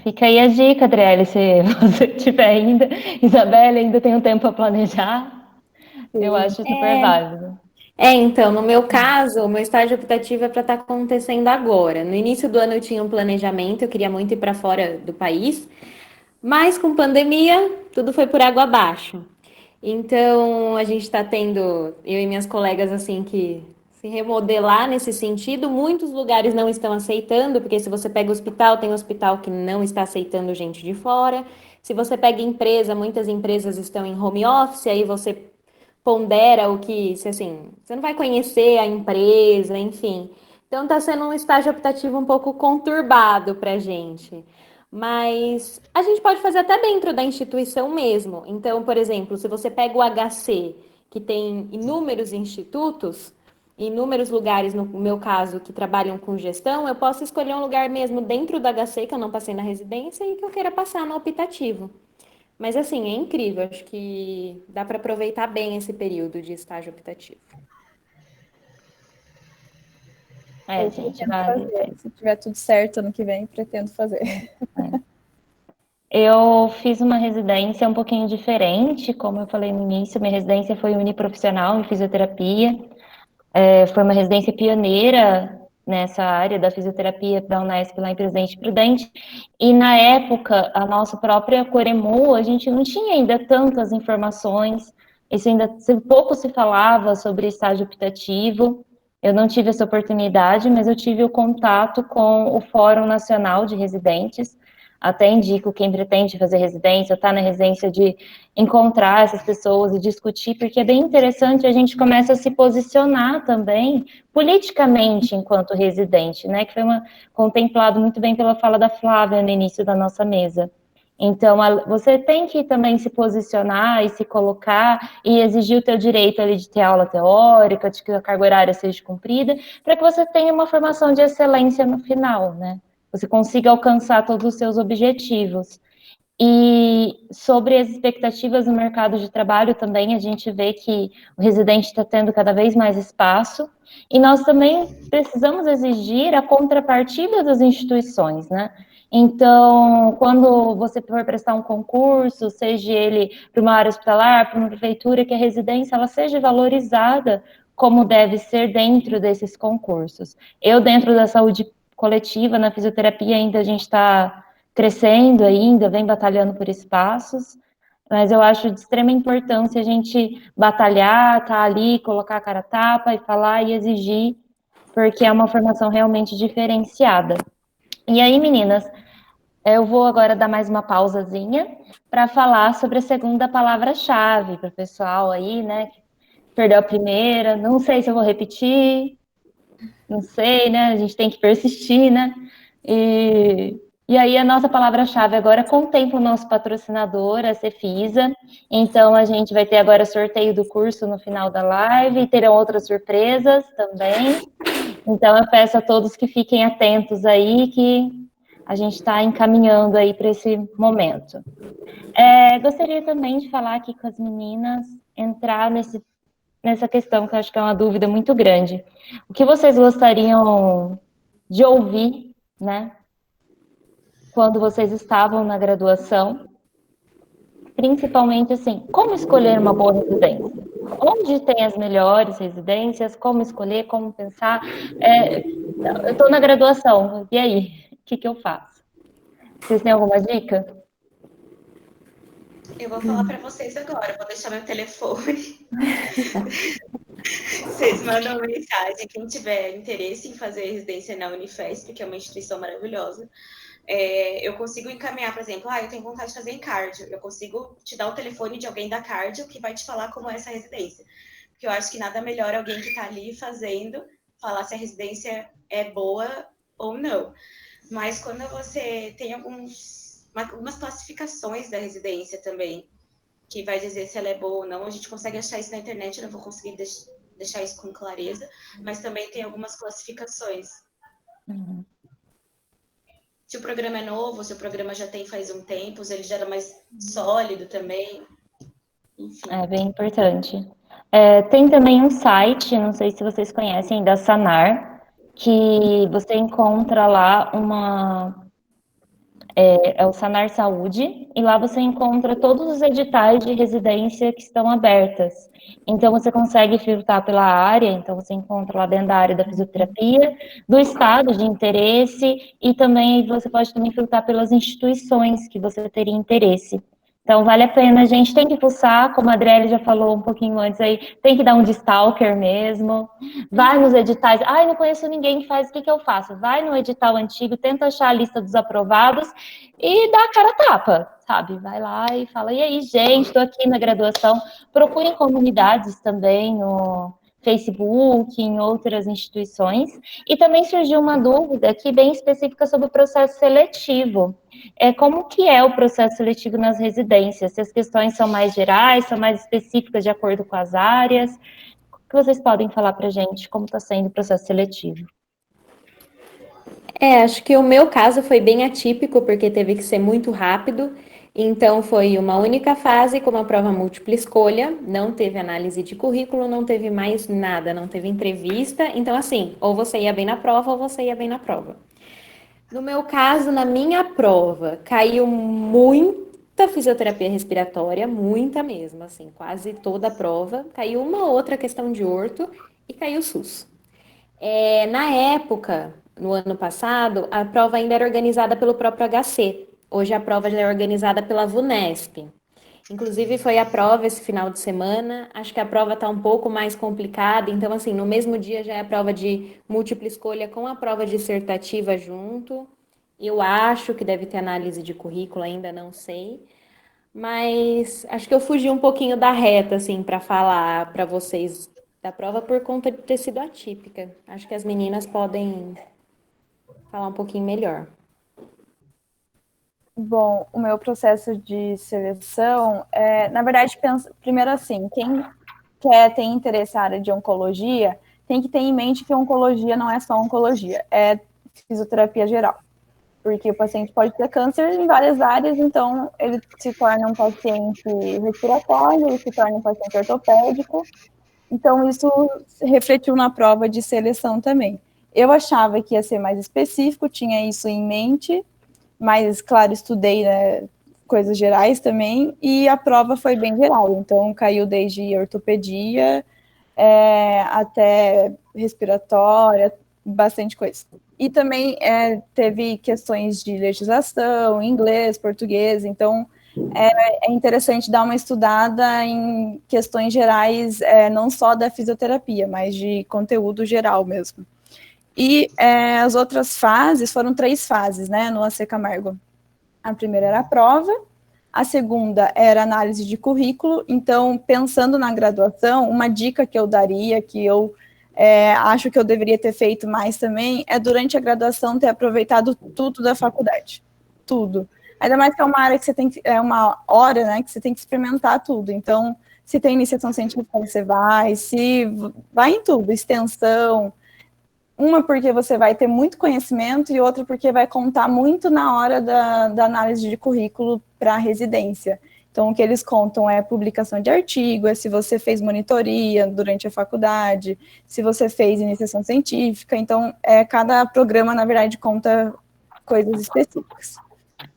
Fica aí a dica, Adriele, se você tiver ainda. Isabelle, ainda tem um tempo para planejar. Eu acho super válido. Então, no meu caso, o meu estágio optativo é para estar acontecendo agora. No início do ano eu tinha um planejamento, eu queria muito ir para fora do país, mas com pandemia, tudo foi por água abaixo. Então, a gente está tendo, eu e minhas colegas, assim, que se remodelar nesse sentido. Muitos lugares não estão aceitando, porque se você pega hospital, tem hospital que não está aceitando gente de fora. Se você pega empresa, muitas empresas estão em home office, aí você pondera o que, assim, você não vai conhecer a empresa, enfim. Então está sendo um estágio optativo um pouco conturbado para a gente. Mas a gente pode fazer até dentro da instituição mesmo. Então, por exemplo, se você pega o HC, que tem inúmeros institutos, inúmeros lugares, no meu caso, que trabalham com gestão, eu posso escolher um lugar mesmo dentro do HC, que eu não passei na residência, e que eu queira passar no optativo. Mas, assim, é incrível. Acho que dá para aproveitar bem esse período de estágio optativo. Gente, vale. Se tiver tudo certo ano que vem, pretendo fazer. Eu fiz uma residência um pouquinho diferente, como eu falei no início, minha residência foi uniprofissional em fisioterapia. Foi uma residência pioneira nessa área da fisioterapia da Unesp lá em Presidente Prudente, e na época, a nossa própria Coremu, a gente não tinha ainda tantas informações, pouco se falava sobre estágio optativo. Eu não tive essa oportunidade, mas eu tive o contato com o Fórum Nacional de Residentes. Até indico quem pretende fazer residência, está na residência, de encontrar essas pessoas e discutir, porque é bem interessante, a gente começa a se posicionar também politicamente enquanto residente, né, que foi contemplado muito bem pela fala da Flávia no início da nossa mesa. Então, você tem que também se posicionar e se colocar e exigir o teu direito ali de ter aula teórica, de que a carga horária seja cumprida, para que você tenha uma formação de excelência no final, né? Você consiga alcançar todos os seus objetivos. E sobre as expectativas no mercado de trabalho também, a gente vê que o residente está tendo cada vez mais espaço, e nós também precisamos exigir a contrapartida das instituições, né? Então, quando você for prestar um concurso, seja ele para uma área hospitalar, para uma prefeitura, que a residência ela seja valorizada como deve ser dentro desses concursos. Eu, dentro da saúde coletiva, na fisioterapia, ainda a gente está crescendo ainda, vem batalhando por espaços, mas eu acho de extrema importância a gente batalhar, estar ali, colocar a cara a tapa e falar e exigir, porque é uma formação realmente diferenciada. E aí, meninas, eu vou agora dar mais uma pausazinha para falar sobre a segunda palavra-chave para o pessoal aí, né, que perdeu a primeira, não sei se eu vou repetir, não sei, né, a gente tem que persistir, né, e aí a nossa palavra-chave agora contempla o nosso patrocinador, a Cefisa. Então a gente vai ter agora sorteio do curso no final da live e terão outras surpresas também. Então eu peço a todos que fiquem atentos aí, que a gente está encaminhando aí para esse momento. Gostaria também de falar aqui com as meninas, entrar nessa questão que eu acho que é uma dúvida muito grande. O que vocês gostariam de ouvir, né, quando vocês estavam na graduação, principalmente assim, como escolher uma boa residência? Onde tem as melhores residências? Como escolher? Como pensar? Eu estou na graduação, e aí? O que eu faço? Vocês têm alguma dica? Eu vou falar para vocês agora, vou deixar meu telefone. Vocês mandam mensagem, quem tiver interesse em fazer residência na Unifesp, que é uma instituição maravilhosa. eu consigo encaminhar, por exemplo, eu tenho vontade de fazer em cardio, eu consigo te dar o telefone de alguém da cardio que vai te falar como é essa residência. Porque eu acho que nada melhor alguém que está ali fazendo, falar se a residência é boa ou não. Mas quando você tem algumas classificações da residência também, que vai dizer se ela é boa ou não, a gente consegue achar isso na internet, eu não vou conseguir deixar isso com clareza, mas também tem algumas classificações. Uhum. Se o programa é novo, se o programa já tem faz um tempo, se ele já era mais sólido também, enfim. É bem importante. Tem também um site, não sei se vocês conhecem, da Sanar, que você encontra lá é o Sanar Saúde, e lá você encontra todos os editais de residência que estão abertas. Então, você consegue filtrar pela área, então você encontra lá dentro da área da fisioterapia, do estado de interesse, e também você pode também filtrar pelas instituições que você teria interesse. Então, vale a pena, a gente tem que pulsar, como a Adriele já falou um pouquinho antes aí, tem que dar um de stalker mesmo, vai nos editais, não conheço ninguém que faz, o que eu faço? Vai no edital antigo, tenta achar a lista dos aprovados e dá a cara a tapa, sabe? Vai lá e fala, e aí, gente, estou aqui na graduação, procurem comunidades também no Facebook, em outras instituições, e também surgiu uma dúvida aqui bem específica sobre o processo seletivo. Como que é o processo seletivo nas residências? Se as questões são mais gerais, são mais específicas de acordo com as áreas? O que vocês podem falar para a gente? Como está sendo o processo seletivo? Acho que o meu caso foi bem atípico, porque teve que ser muito rápido. Então, foi uma única fase com uma prova múltipla escolha, não teve análise de currículo, não teve mais nada, não teve entrevista. Então, assim, ou você ia bem na prova, ou você ia bem na prova. No meu caso, na minha prova, caiu muita fisioterapia respiratória, muita mesmo, assim, quase toda a prova. Caiu uma outra questão de orto e caiu o SUS. Na época, no ano passado, a prova ainda era organizada pelo próprio HC. Hoje a prova já é organizada pela VUNESP. Inclusive foi a prova esse final de semana. Acho que a prova está um pouco mais complicada. Então, assim, no mesmo dia já é a prova de múltipla escolha com a prova dissertativa junto. Eu acho que deve ter análise de currículo, ainda não sei. Mas acho que eu fugi um pouquinho da reta, assim, para falar para vocês da prova por conta de ter sido atípica. Acho que as meninas podem falar um pouquinho melhor. Bom, o meu processo de seleção, na verdade, primeiro assim, quem tem interesse na área de oncologia, tem que ter em mente que oncologia não é só oncologia, é fisioterapia geral. Porque o paciente pode ter câncer em várias áreas, então ele se torna um paciente respiratório, ele se torna um paciente ortopédico. Então, isso refletiu na prova de seleção também. Eu achava que ia ser mais específico, tinha isso em mente, mas, claro, estudei, né, coisas gerais também, e a prova foi bem geral. Então, caiu desde ortopedia até respiratória, bastante coisa. E também teve questões de legislação, inglês, português, então é interessante dar uma estudada em questões gerais, não só da fisioterapia, mas de conteúdo geral mesmo. E as outras fases, foram 3 fases, né, no AC Camargo. A primeira era a prova, a segunda era análise de currículo. Então, pensando na graduação, uma dica que eu daria, que eu acho que eu deveria ter feito mais também, é durante a graduação ter aproveitado tudo da faculdade. Tudo. Ainda mais que é uma área que você tem que, uma hora, né, que você tem que experimentar tudo. Então, se tem iniciação científica, você vai em tudo, extensão. Uma porque você vai ter muito conhecimento e outra porque vai contar muito na hora da análise de currículo para a residência. Então, o que eles contam é publicação de artigo, se você fez monitoria durante a faculdade, se você fez iniciação científica. Então, cada programa, na verdade, conta coisas específicas.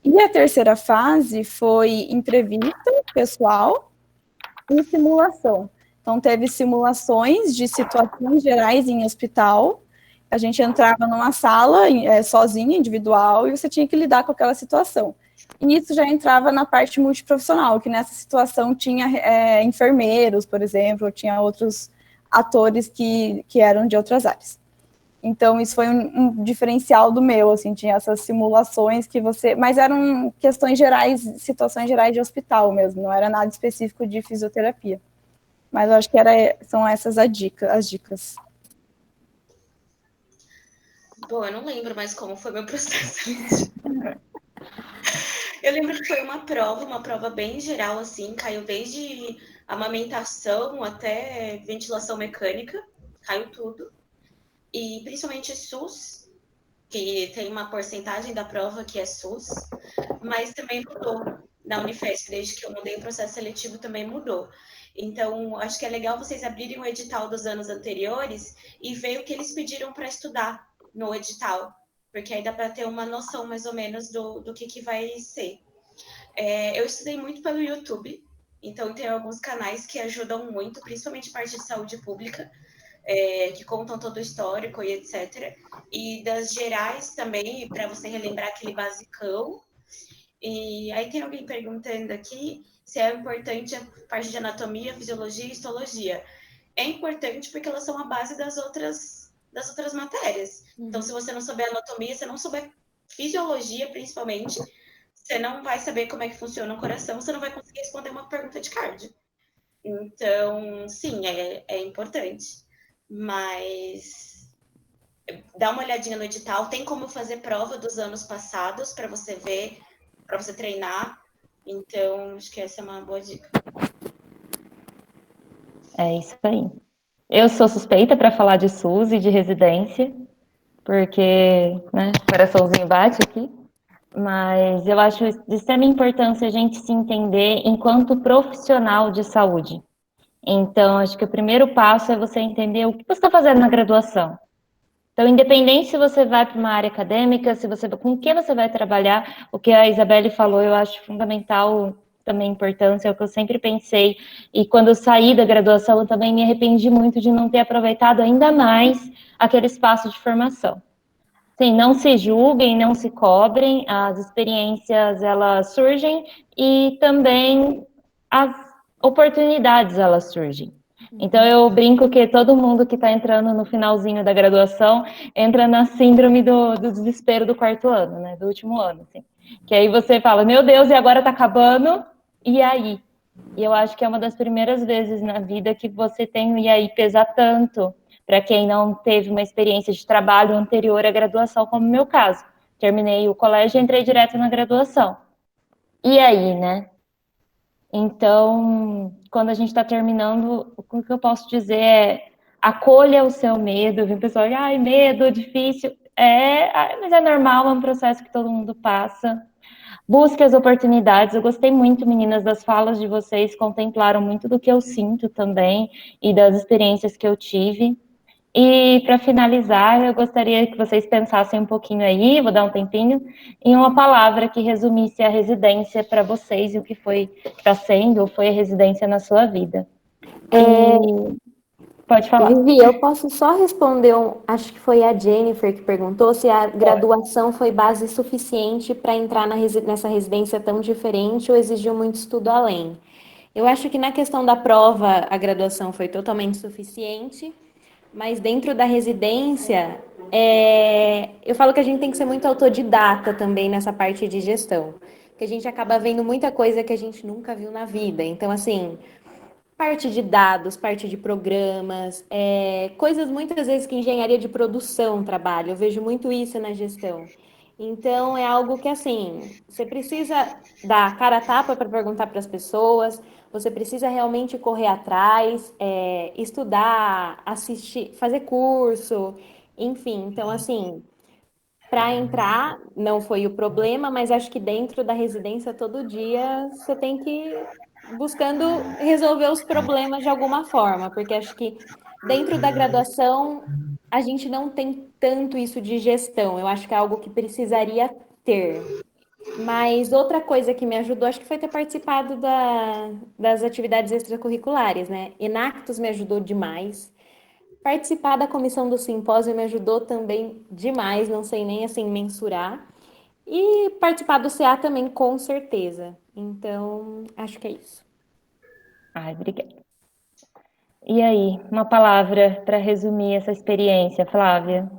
E a terceira fase foi entrevista pessoal e simulação. Então, teve simulações de situações gerais em hospital. A gente entrava numa sala sozinha, individual, e você tinha que lidar com aquela situação. E isso já entrava na parte multiprofissional, que nessa situação tinha enfermeiros, por exemplo, tinha outros atores que eram de outras áreas. Então, isso foi um diferencial do meu, assim, tinha essas simulações que você... Mas eram questões gerais, situações gerais de hospital mesmo, não era nada específico de fisioterapia. Mas eu acho que são essas as dicas. Bom, eu não lembro mais como foi meu processo. Eu lembro que foi uma prova bem geral, assim, caiu desde amamentação até ventilação mecânica, caiu tudo. E principalmente SUS, que tem uma porcentagem da prova que é SUS, mas também mudou na Unifesp, desde que eu mudei o processo seletivo também mudou. Então, acho que é legal vocês abrirem o edital dos anos anteriores e ver o que eles pediram para estudar no edital, porque aí dá para ter uma noção mais ou menos do que vai ser. Eu estudei muito pelo YouTube, então tem alguns canais que ajudam muito, principalmente parte de saúde pública, que contam todo o histórico e etc. E das gerais também, para você relembrar aquele basicão. E aí tem alguém perguntando aqui se é importante a parte de anatomia, fisiologia e histologia. É importante porque elas são a base das outras matérias. Então, se você não souber anatomia, se não souber fisiologia, principalmente, você não vai saber como é que funciona o coração, você não vai conseguir responder uma pergunta de cardio. Então, sim, é importante. Mas dá uma olhadinha no edital, tem como fazer prova dos anos passados para você ver, para você treinar. Então, acho que essa é uma boa dica. É isso aí. Eu sou suspeita para falar de SUS e de residência, porque, né, o coraçãozinho bate aqui. Mas eu acho de extrema importância a gente se entender enquanto profissional de saúde. Então, acho que o primeiro passo é você entender o que você está fazendo na graduação. Então, independente se você vai para uma área acadêmica, com que você vai trabalhar, o que a Isabelle falou, eu acho fundamental também a importância, é o que eu sempre pensei. E quando eu saí da graduação, eu também me arrependi muito de não ter aproveitado ainda mais aquele espaço de formação. Sim, não se julguem, não se cobrem, as experiências, elas surgem e também as oportunidades, elas surgem. Então, eu brinco que todo mundo que está entrando no finalzinho da graduação entra na síndrome do desespero do quarto ano, né, do último ano, assim. Que aí você fala, meu Deus, e agora está acabando, e aí? E eu acho que é uma das primeiras vezes na vida que você tem o e aí pesar tanto, para quem não teve uma experiência de trabalho anterior à graduação, como no meu caso. Terminei o colégio e entrei direto na graduação. E aí, né? Então, quando a gente está terminando, o que eu posso dizer é acolha o seu medo. Vem o pessoal, ai, medo, difícil. Mas é normal, é um processo que todo mundo passa. Busque as oportunidades. Eu gostei muito, meninas, das falas de vocês, contemplaram muito do que eu sinto também e das experiências que eu tive. E para finalizar, eu gostaria que vocês pensassem um pouquinho aí, vou dar um tempinho, em uma palavra que resumisse a residência para vocês e o que foi, que está sendo ou foi a residência na sua vida. Pode falar. Vivi, eu posso só responder, acho que foi a Jennifer que perguntou se a graduação foi base suficiente para entrar nessa residência tão diferente ou exigiu muito estudo além. Eu acho que na questão da prova, a graduação foi totalmente suficiente, mas dentro da residência, eu falo que a gente tem que ser muito autodidata também nessa parte de gestão, porque a gente acaba vendo muita coisa que a gente nunca viu na vida. Então, assim, parte de dados, parte de programas, coisas muitas vezes que engenharia de produção trabalha. Eu vejo muito isso na gestão. Então, é algo que, assim, você precisa dar cara a tapa para perguntar para as pessoas, você precisa realmente correr atrás, estudar, assistir, fazer curso, enfim. Então, assim, para entrar não foi o problema, mas acho que dentro da residência, todo dia, você tem que ir buscando resolver os problemas de alguma forma, porque acho que dentro da graduação a gente não tem tanto isso de gestão. Eu acho que é algo que precisaria ter. Mas outra coisa que me ajudou, acho que foi ter participado das atividades extracurriculares, né? Enactus me ajudou demais. Participar da comissão do simpósio me ajudou também demais, não sei nem assim mensurar. E participar do CA também, com certeza. Então, acho que é isso. Ai, obrigada. E aí, uma palavra para resumir essa experiência, Flávia?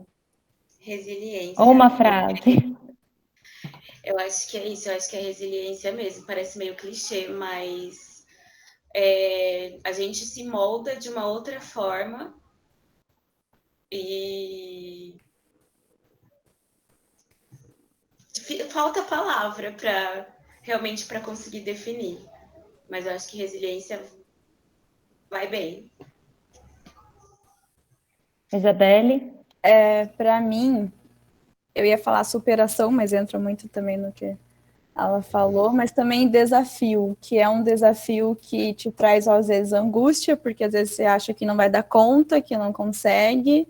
Resiliência. Ou uma frase. Eu acho que é isso, eu acho que é resiliência mesmo. Parece meio clichê, mas a gente se molda de uma outra forma e falta palavra para realmente para conseguir definir. Mas eu acho que resiliência vai bem. Isabelle? Para mim, eu ia falar superação, mas entra muito também no que ela falou, mas também desafio, que é um desafio que te traz, às vezes, angústia, porque às vezes você acha que não vai dar conta, que não consegue,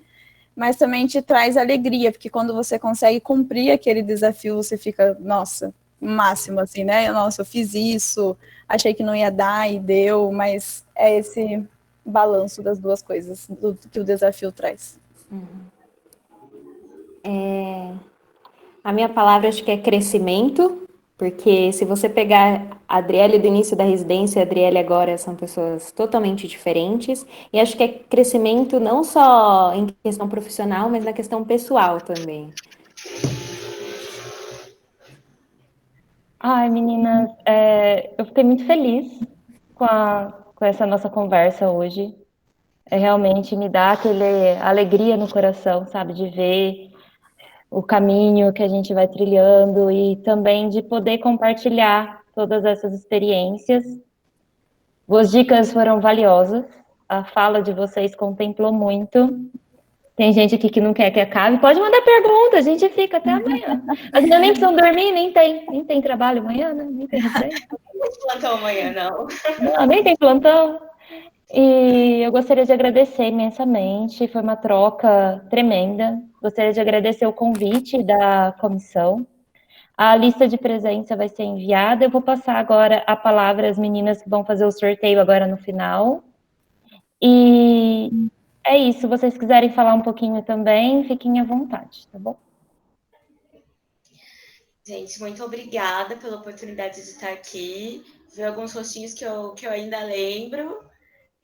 mas também te traz alegria, porque quando você consegue cumprir aquele desafio, você fica, nossa, máximo, assim, né? Nossa, eu fiz isso, achei que não ia dar e deu, mas é esse balanço das duas coisas que o desafio traz. A minha palavra acho que é crescimento, porque se você pegar a Adriele do início da residência e a Adriele agora, são pessoas totalmente diferentes. E acho que é crescimento não só em questão profissional, mas na questão pessoal também. Ai, meninas, eu fiquei muito feliz com essa nossa conversa hoje. Realmente me dá aquele alegria no coração, sabe, de ver o caminho que a gente vai trilhando e também de poder compartilhar todas essas experiências. Boas dicas foram valiosas. A fala de vocês contemplou muito. Tem gente aqui que não quer que acabe. Pode mandar pergunta, a gente fica até amanhã. As meninas nem precisam dormir, nem tem trabalho amanhã, né? Nem tem residência. Não tem plantão amanhã, não. Não, nem tem plantão. E eu gostaria de agradecer imensamente, foi uma troca tremenda. Gostaria de agradecer o convite da comissão. A lista de presença vai ser enviada. Eu vou passar agora a palavra às meninas que vão fazer o sorteio agora no final. E é isso. Se vocês quiserem falar um pouquinho também, fiquem à vontade, tá bom? Gente, muito obrigada pela oportunidade de estar aqui. Ver alguns rostinhos que eu ainda lembro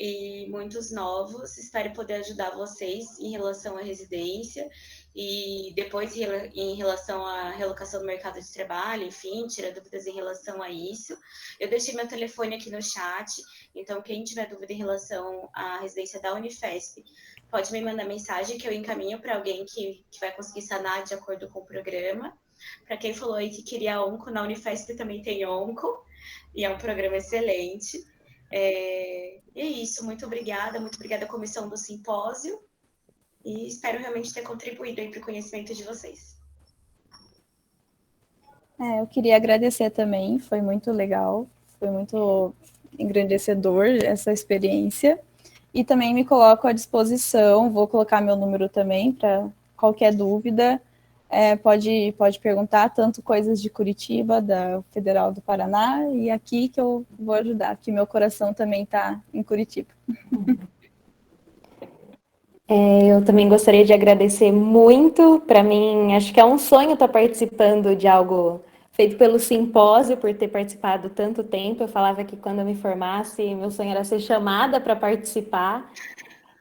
e muitos novos. Espero poder ajudar vocês em relação à residência e depois em relação à relocação do mercado de trabalho, enfim, tirar dúvidas em relação a isso. Eu deixei meu telefone aqui no chat, então quem tiver dúvida em relação à residência da Unifesp, pode me mandar mensagem que eu encaminho para alguém que vai conseguir sanar de acordo com o programa. Para quem falou aí que queria onco, na Unifesp também tem onco, e é um programa excelente. É isso, muito obrigada à comissão do simpósio, e espero realmente ter contribuído aí para o conhecimento de vocês. Eu queria agradecer também, foi muito legal, foi muito engrandecedor essa experiência, e também me coloco à disposição, vou colocar meu número também para qualquer dúvida, pode perguntar, tanto coisas de Curitiba, da Federal do Paraná, e aqui que eu vou ajudar, que meu coração também está em Curitiba. Eu também gostaria de agradecer muito. Para mim, acho que é um sonho estar participando de algo feito pelo simpósio, por ter participado tanto tempo. Eu falava que quando eu me formasse, meu sonho era ser chamada para participar.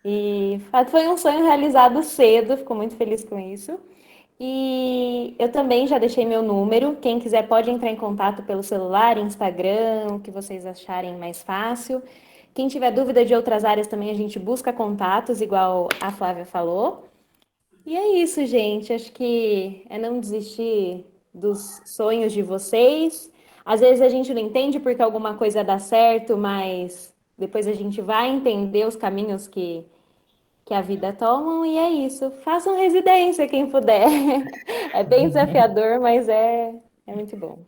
E foi um sonho realizado cedo, fico muito feliz com isso. E eu também já deixei meu número. Quem quiser pode entrar em contato pelo celular, Instagram, o que vocês acharem mais fácil. Quem tiver dúvida de outras áreas também, a gente busca contatos, igual a Flávia falou. E é isso, gente. Acho que é não desistir dos sonhos de vocês. Às vezes a gente não entende porque alguma coisa dá certo, mas depois a gente vai entender os caminhos que a vida toma, e é isso. Façam residência, quem puder. É bem desafiador, mas é muito bom.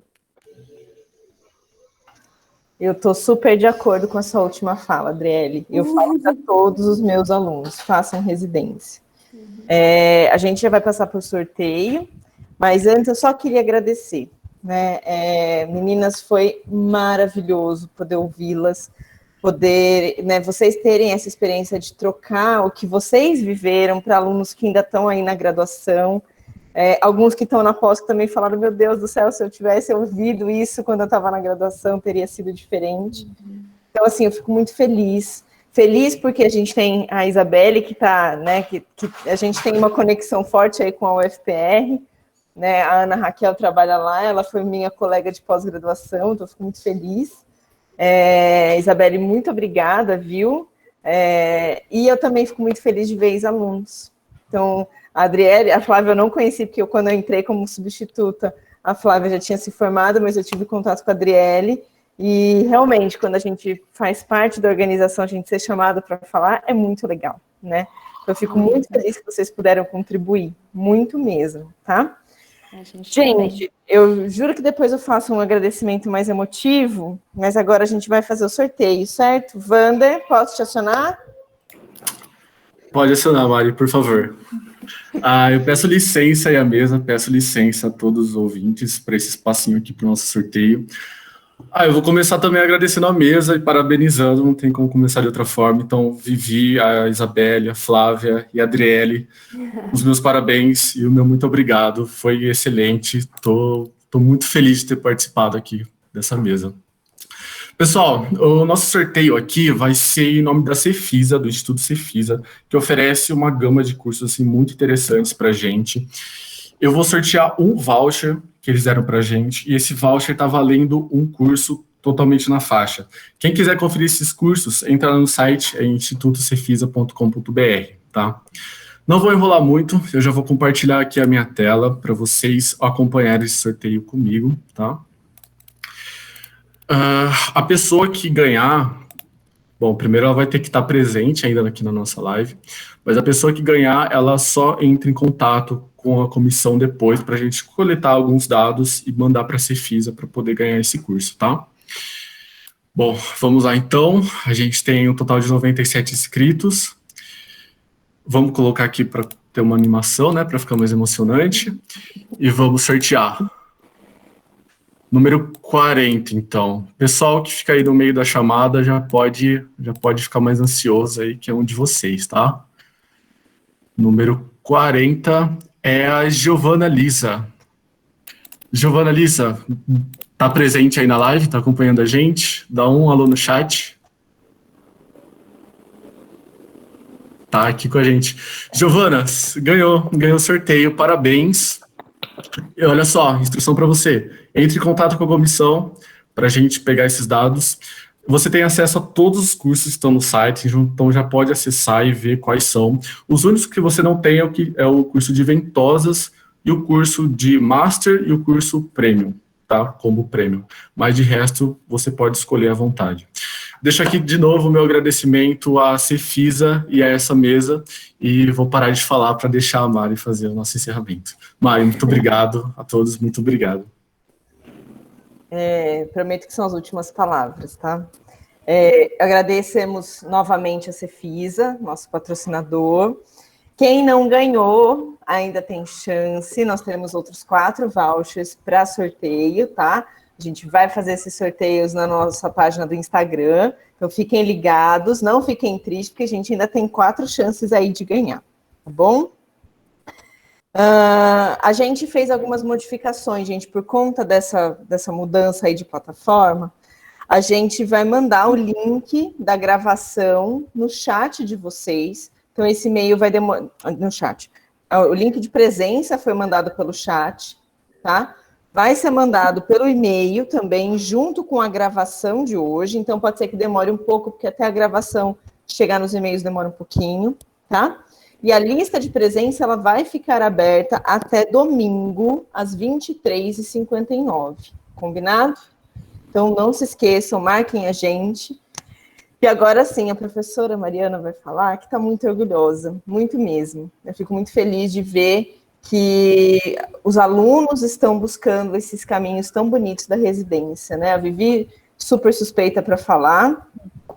Eu estou super de acordo com a sua última fala, Adriele. Eu falo para todos os meus alunos, façam residência. A gente já vai passar por sorteio, mas antes eu só queria agradecer. Né? Meninas, foi maravilhoso poder ouvi-las, poder, né, vocês terem essa experiência de trocar o que vocês viveram para alunos que ainda estão aí na graduação. Alguns que estão na pós que também falaram, meu Deus do céu, se eu tivesse ouvido isso quando eu estava na graduação, teria sido diferente. Então, assim, eu fico muito feliz Feliz porque a gente tem a Isabelle, que tá, né, que a gente tem uma conexão forte aí com a UFPR, né? A Ana Raquel trabalha lá, ela foi minha colega de pós-graduação, então eu fico muito feliz. Isabelle, muito obrigada, viu? E eu também fico muito feliz de ver ex-alunos. Então, a Adriele, a Flávia eu não conheci, porque quando eu entrei como substituta, a Flávia já tinha se formado, mas eu tive contato com a Adriele, e realmente, quando a gente faz parte da organização, a gente ser chamado para falar, é muito legal, né? Eu fico muito feliz que vocês puderam contribuir, muito mesmo, tá? Gente, eu juro que depois eu faço um agradecimento mais emotivo, mas agora a gente vai fazer o sorteio, certo? Wander, posso te acionar? Pode acionar, Mari, por favor. Eu peço licença aí à mesa, peço licença a todos os ouvintes para esse espacinho aqui para o nosso sorteio. Eu vou começar também agradecendo a mesa e parabenizando, não tem como começar de outra forma. Então, Vivi, a Isabelle, a Flávia e a Adriele, os meus parabéns e o meu muito obrigado. Foi excelente, estou muito feliz de ter participado aqui dessa mesa. Pessoal, o nosso sorteio aqui vai ser em nome da Cefisa, do Instituto Cefisa, que oferece uma gama de cursos assim, muito interessantes para a gente. Eu vou sortear um voucher que eles deram para a gente, e esse voucher está valendo um curso totalmente na faixa. Quem quiser conferir esses cursos, entra no site institutocefisa.com.br, tá? Não vou enrolar muito, eu já vou compartilhar aqui a minha tela para vocês acompanharem esse sorteio comigo, tá? A pessoa que ganhar, bom, primeiro ela vai ter que estar presente ainda aqui na nossa live, mas a pessoa que ganhar, ela só entra em contato com a comissão depois para a gente coletar alguns dados e mandar para a Cefisa para poder ganhar esse curso, tá? Bom, vamos lá então, a gente tem um total de 97 inscritos, vamos colocar aqui para ter uma animação, né, para ficar mais emocionante, e vamos sortear. Número 40, então. Pessoal que fica aí no meio da chamada já pode ficar mais ansioso aí, que é um de vocês, tá? Número 40 é a Giovana Lisa. Giovana Lisa, tá presente aí na live? Tá acompanhando a gente? Dá um alô no chat. Tá aqui com a gente. Giovana, ganhou o sorteio, parabéns. E olha só, instrução para você. Entre em contato com a comissão para a gente pegar esses dados. Você tem acesso a todos os cursos que estão no site, então já pode acessar e ver quais são. Os únicos que você não tem é o curso de ventosas e o curso de Master e o curso Premium, tá? Como Premium. Mas de resto, você pode escolher à vontade. Deixo aqui de novo o meu agradecimento à Cefisa e a essa mesa, e vou parar de falar para deixar a Mari fazer o nosso encerramento. Mari, muito obrigado a todos, muito obrigado. Prometo que são as últimas palavras, tá? Agradecemos novamente a Cefisa, nosso patrocinador. Quem não ganhou, ainda tem chance, nós teremos outros 4 vouchers para sorteio, tá? A gente vai fazer esses sorteios na nossa página do Instagram, então fiquem ligados, não fiquem tristes, porque a gente ainda tem 4 chances aí de ganhar, tá bom? A gente fez algumas modificações, gente, por conta dessa mudança aí de plataforma, a gente vai mandar o link da gravação no chat de vocês, então esse e-mail vai demorar, no chat, o link de presença foi mandado pelo chat, tá? Vai ser mandado pelo e-mail também, junto com a gravação de hoje, então pode ser que demore um pouco, porque até a gravação chegar nos e-mails demora um pouquinho, tá? E a lista de presença, ela vai ficar aberta até domingo, às 23h59, combinado? Então não se esqueçam, marquem a gente. E agora sim, a professora Mariana vai falar que está muito orgulhosa, muito mesmo. Eu fico muito feliz de ver que os alunos estão buscando esses caminhos tão bonitos da residência, né? A Vivi, super suspeita para falar,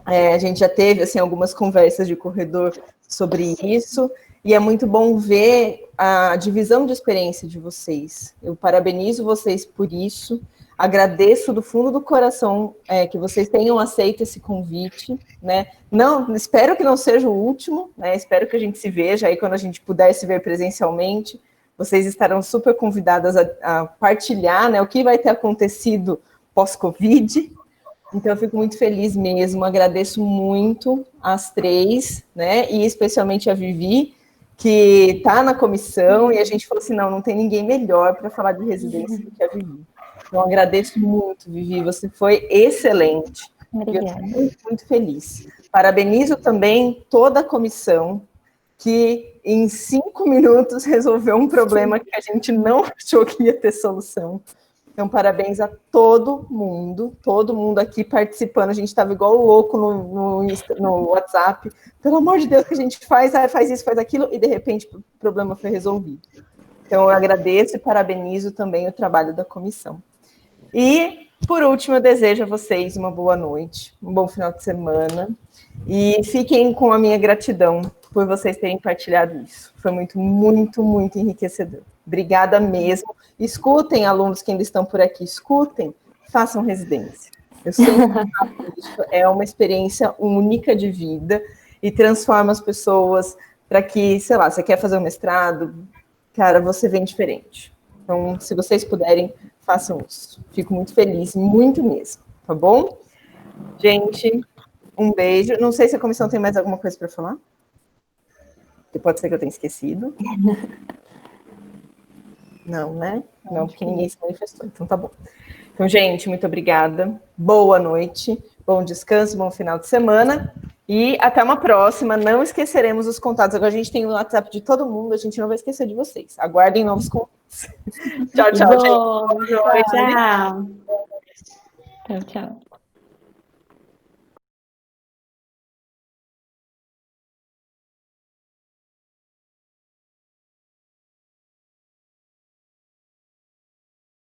a gente já teve, assim, algumas conversas de corredor sobre isso, e é muito bom ver a divisão de experiência de vocês. Eu parabenizo vocês por isso, agradeço do fundo do coração que vocês tenham aceito esse convite, né? Não, espero que não seja o último, né? Espero que a gente se veja aí quando a gente puder se ver presencialmente. Vocês estarão super convidadas a partilhar, né, o que vai ter acontecido pós-Covid. Então, eu fico muito feliz mesmo, agradeço muito as três, né, e especialmente a Vivi, que está na comissão, e a gente falou assim, não tem ninguém melhor para falar de residência do que a Vivi. Então, agradeço muito, Vivi, você foi excelente. Obrigada. Eu estou muito, muito feliz. Parabenizo também toda a comissão, que em 5 minutos resolveu um problema que a gente não achou que ia ter solução. Então, parabéns a todo mundo aqui participando. A gente estava igual louco no WhatsApp. Pelo amor de Deus, que a gente faz isso, faz aquilo, e de repente o problema foi resolvido. Então, eu agradeço e parabenizo também o trabalho da comissão. E, por último, eu desejo a vocês uma boa noite, um bom final de semana, e fiquem com a minha gratidão por vocês terem partilhado isso. Foi muito, muito, muito enriquecedor. Obrigada mesmo. Escutem, alunos que ainda estão por aqui, escutem, façam residência. Eu sempre falo isso, é uma experiência única de vida e transforma as pessoas para que, sei lá, você quer fazer um mestrado, cara, você vem diferente. Então, se vocês puderem, façam isso. Fico muito feliz, muito mesmo, tá bom? Gente, um beijo. Não sei se a comissão tem mais alguma coisa para falar. Pode ser que eu tenha esquecido. Não, né? Não, porque ninguém se manifestou, então tá bom. Então, gente, muito obrigada. Boa noite, bom descanso, bom final de semana. E até uma próxima. Não esqueceremos os contatos. Agora a gente tem o WhatsApp de todo mundo, a gente não vai esquecer de vocês. Aguardem novos contatos. Tchau, tchau, gente. Bom, Tchau. tchau, tchau.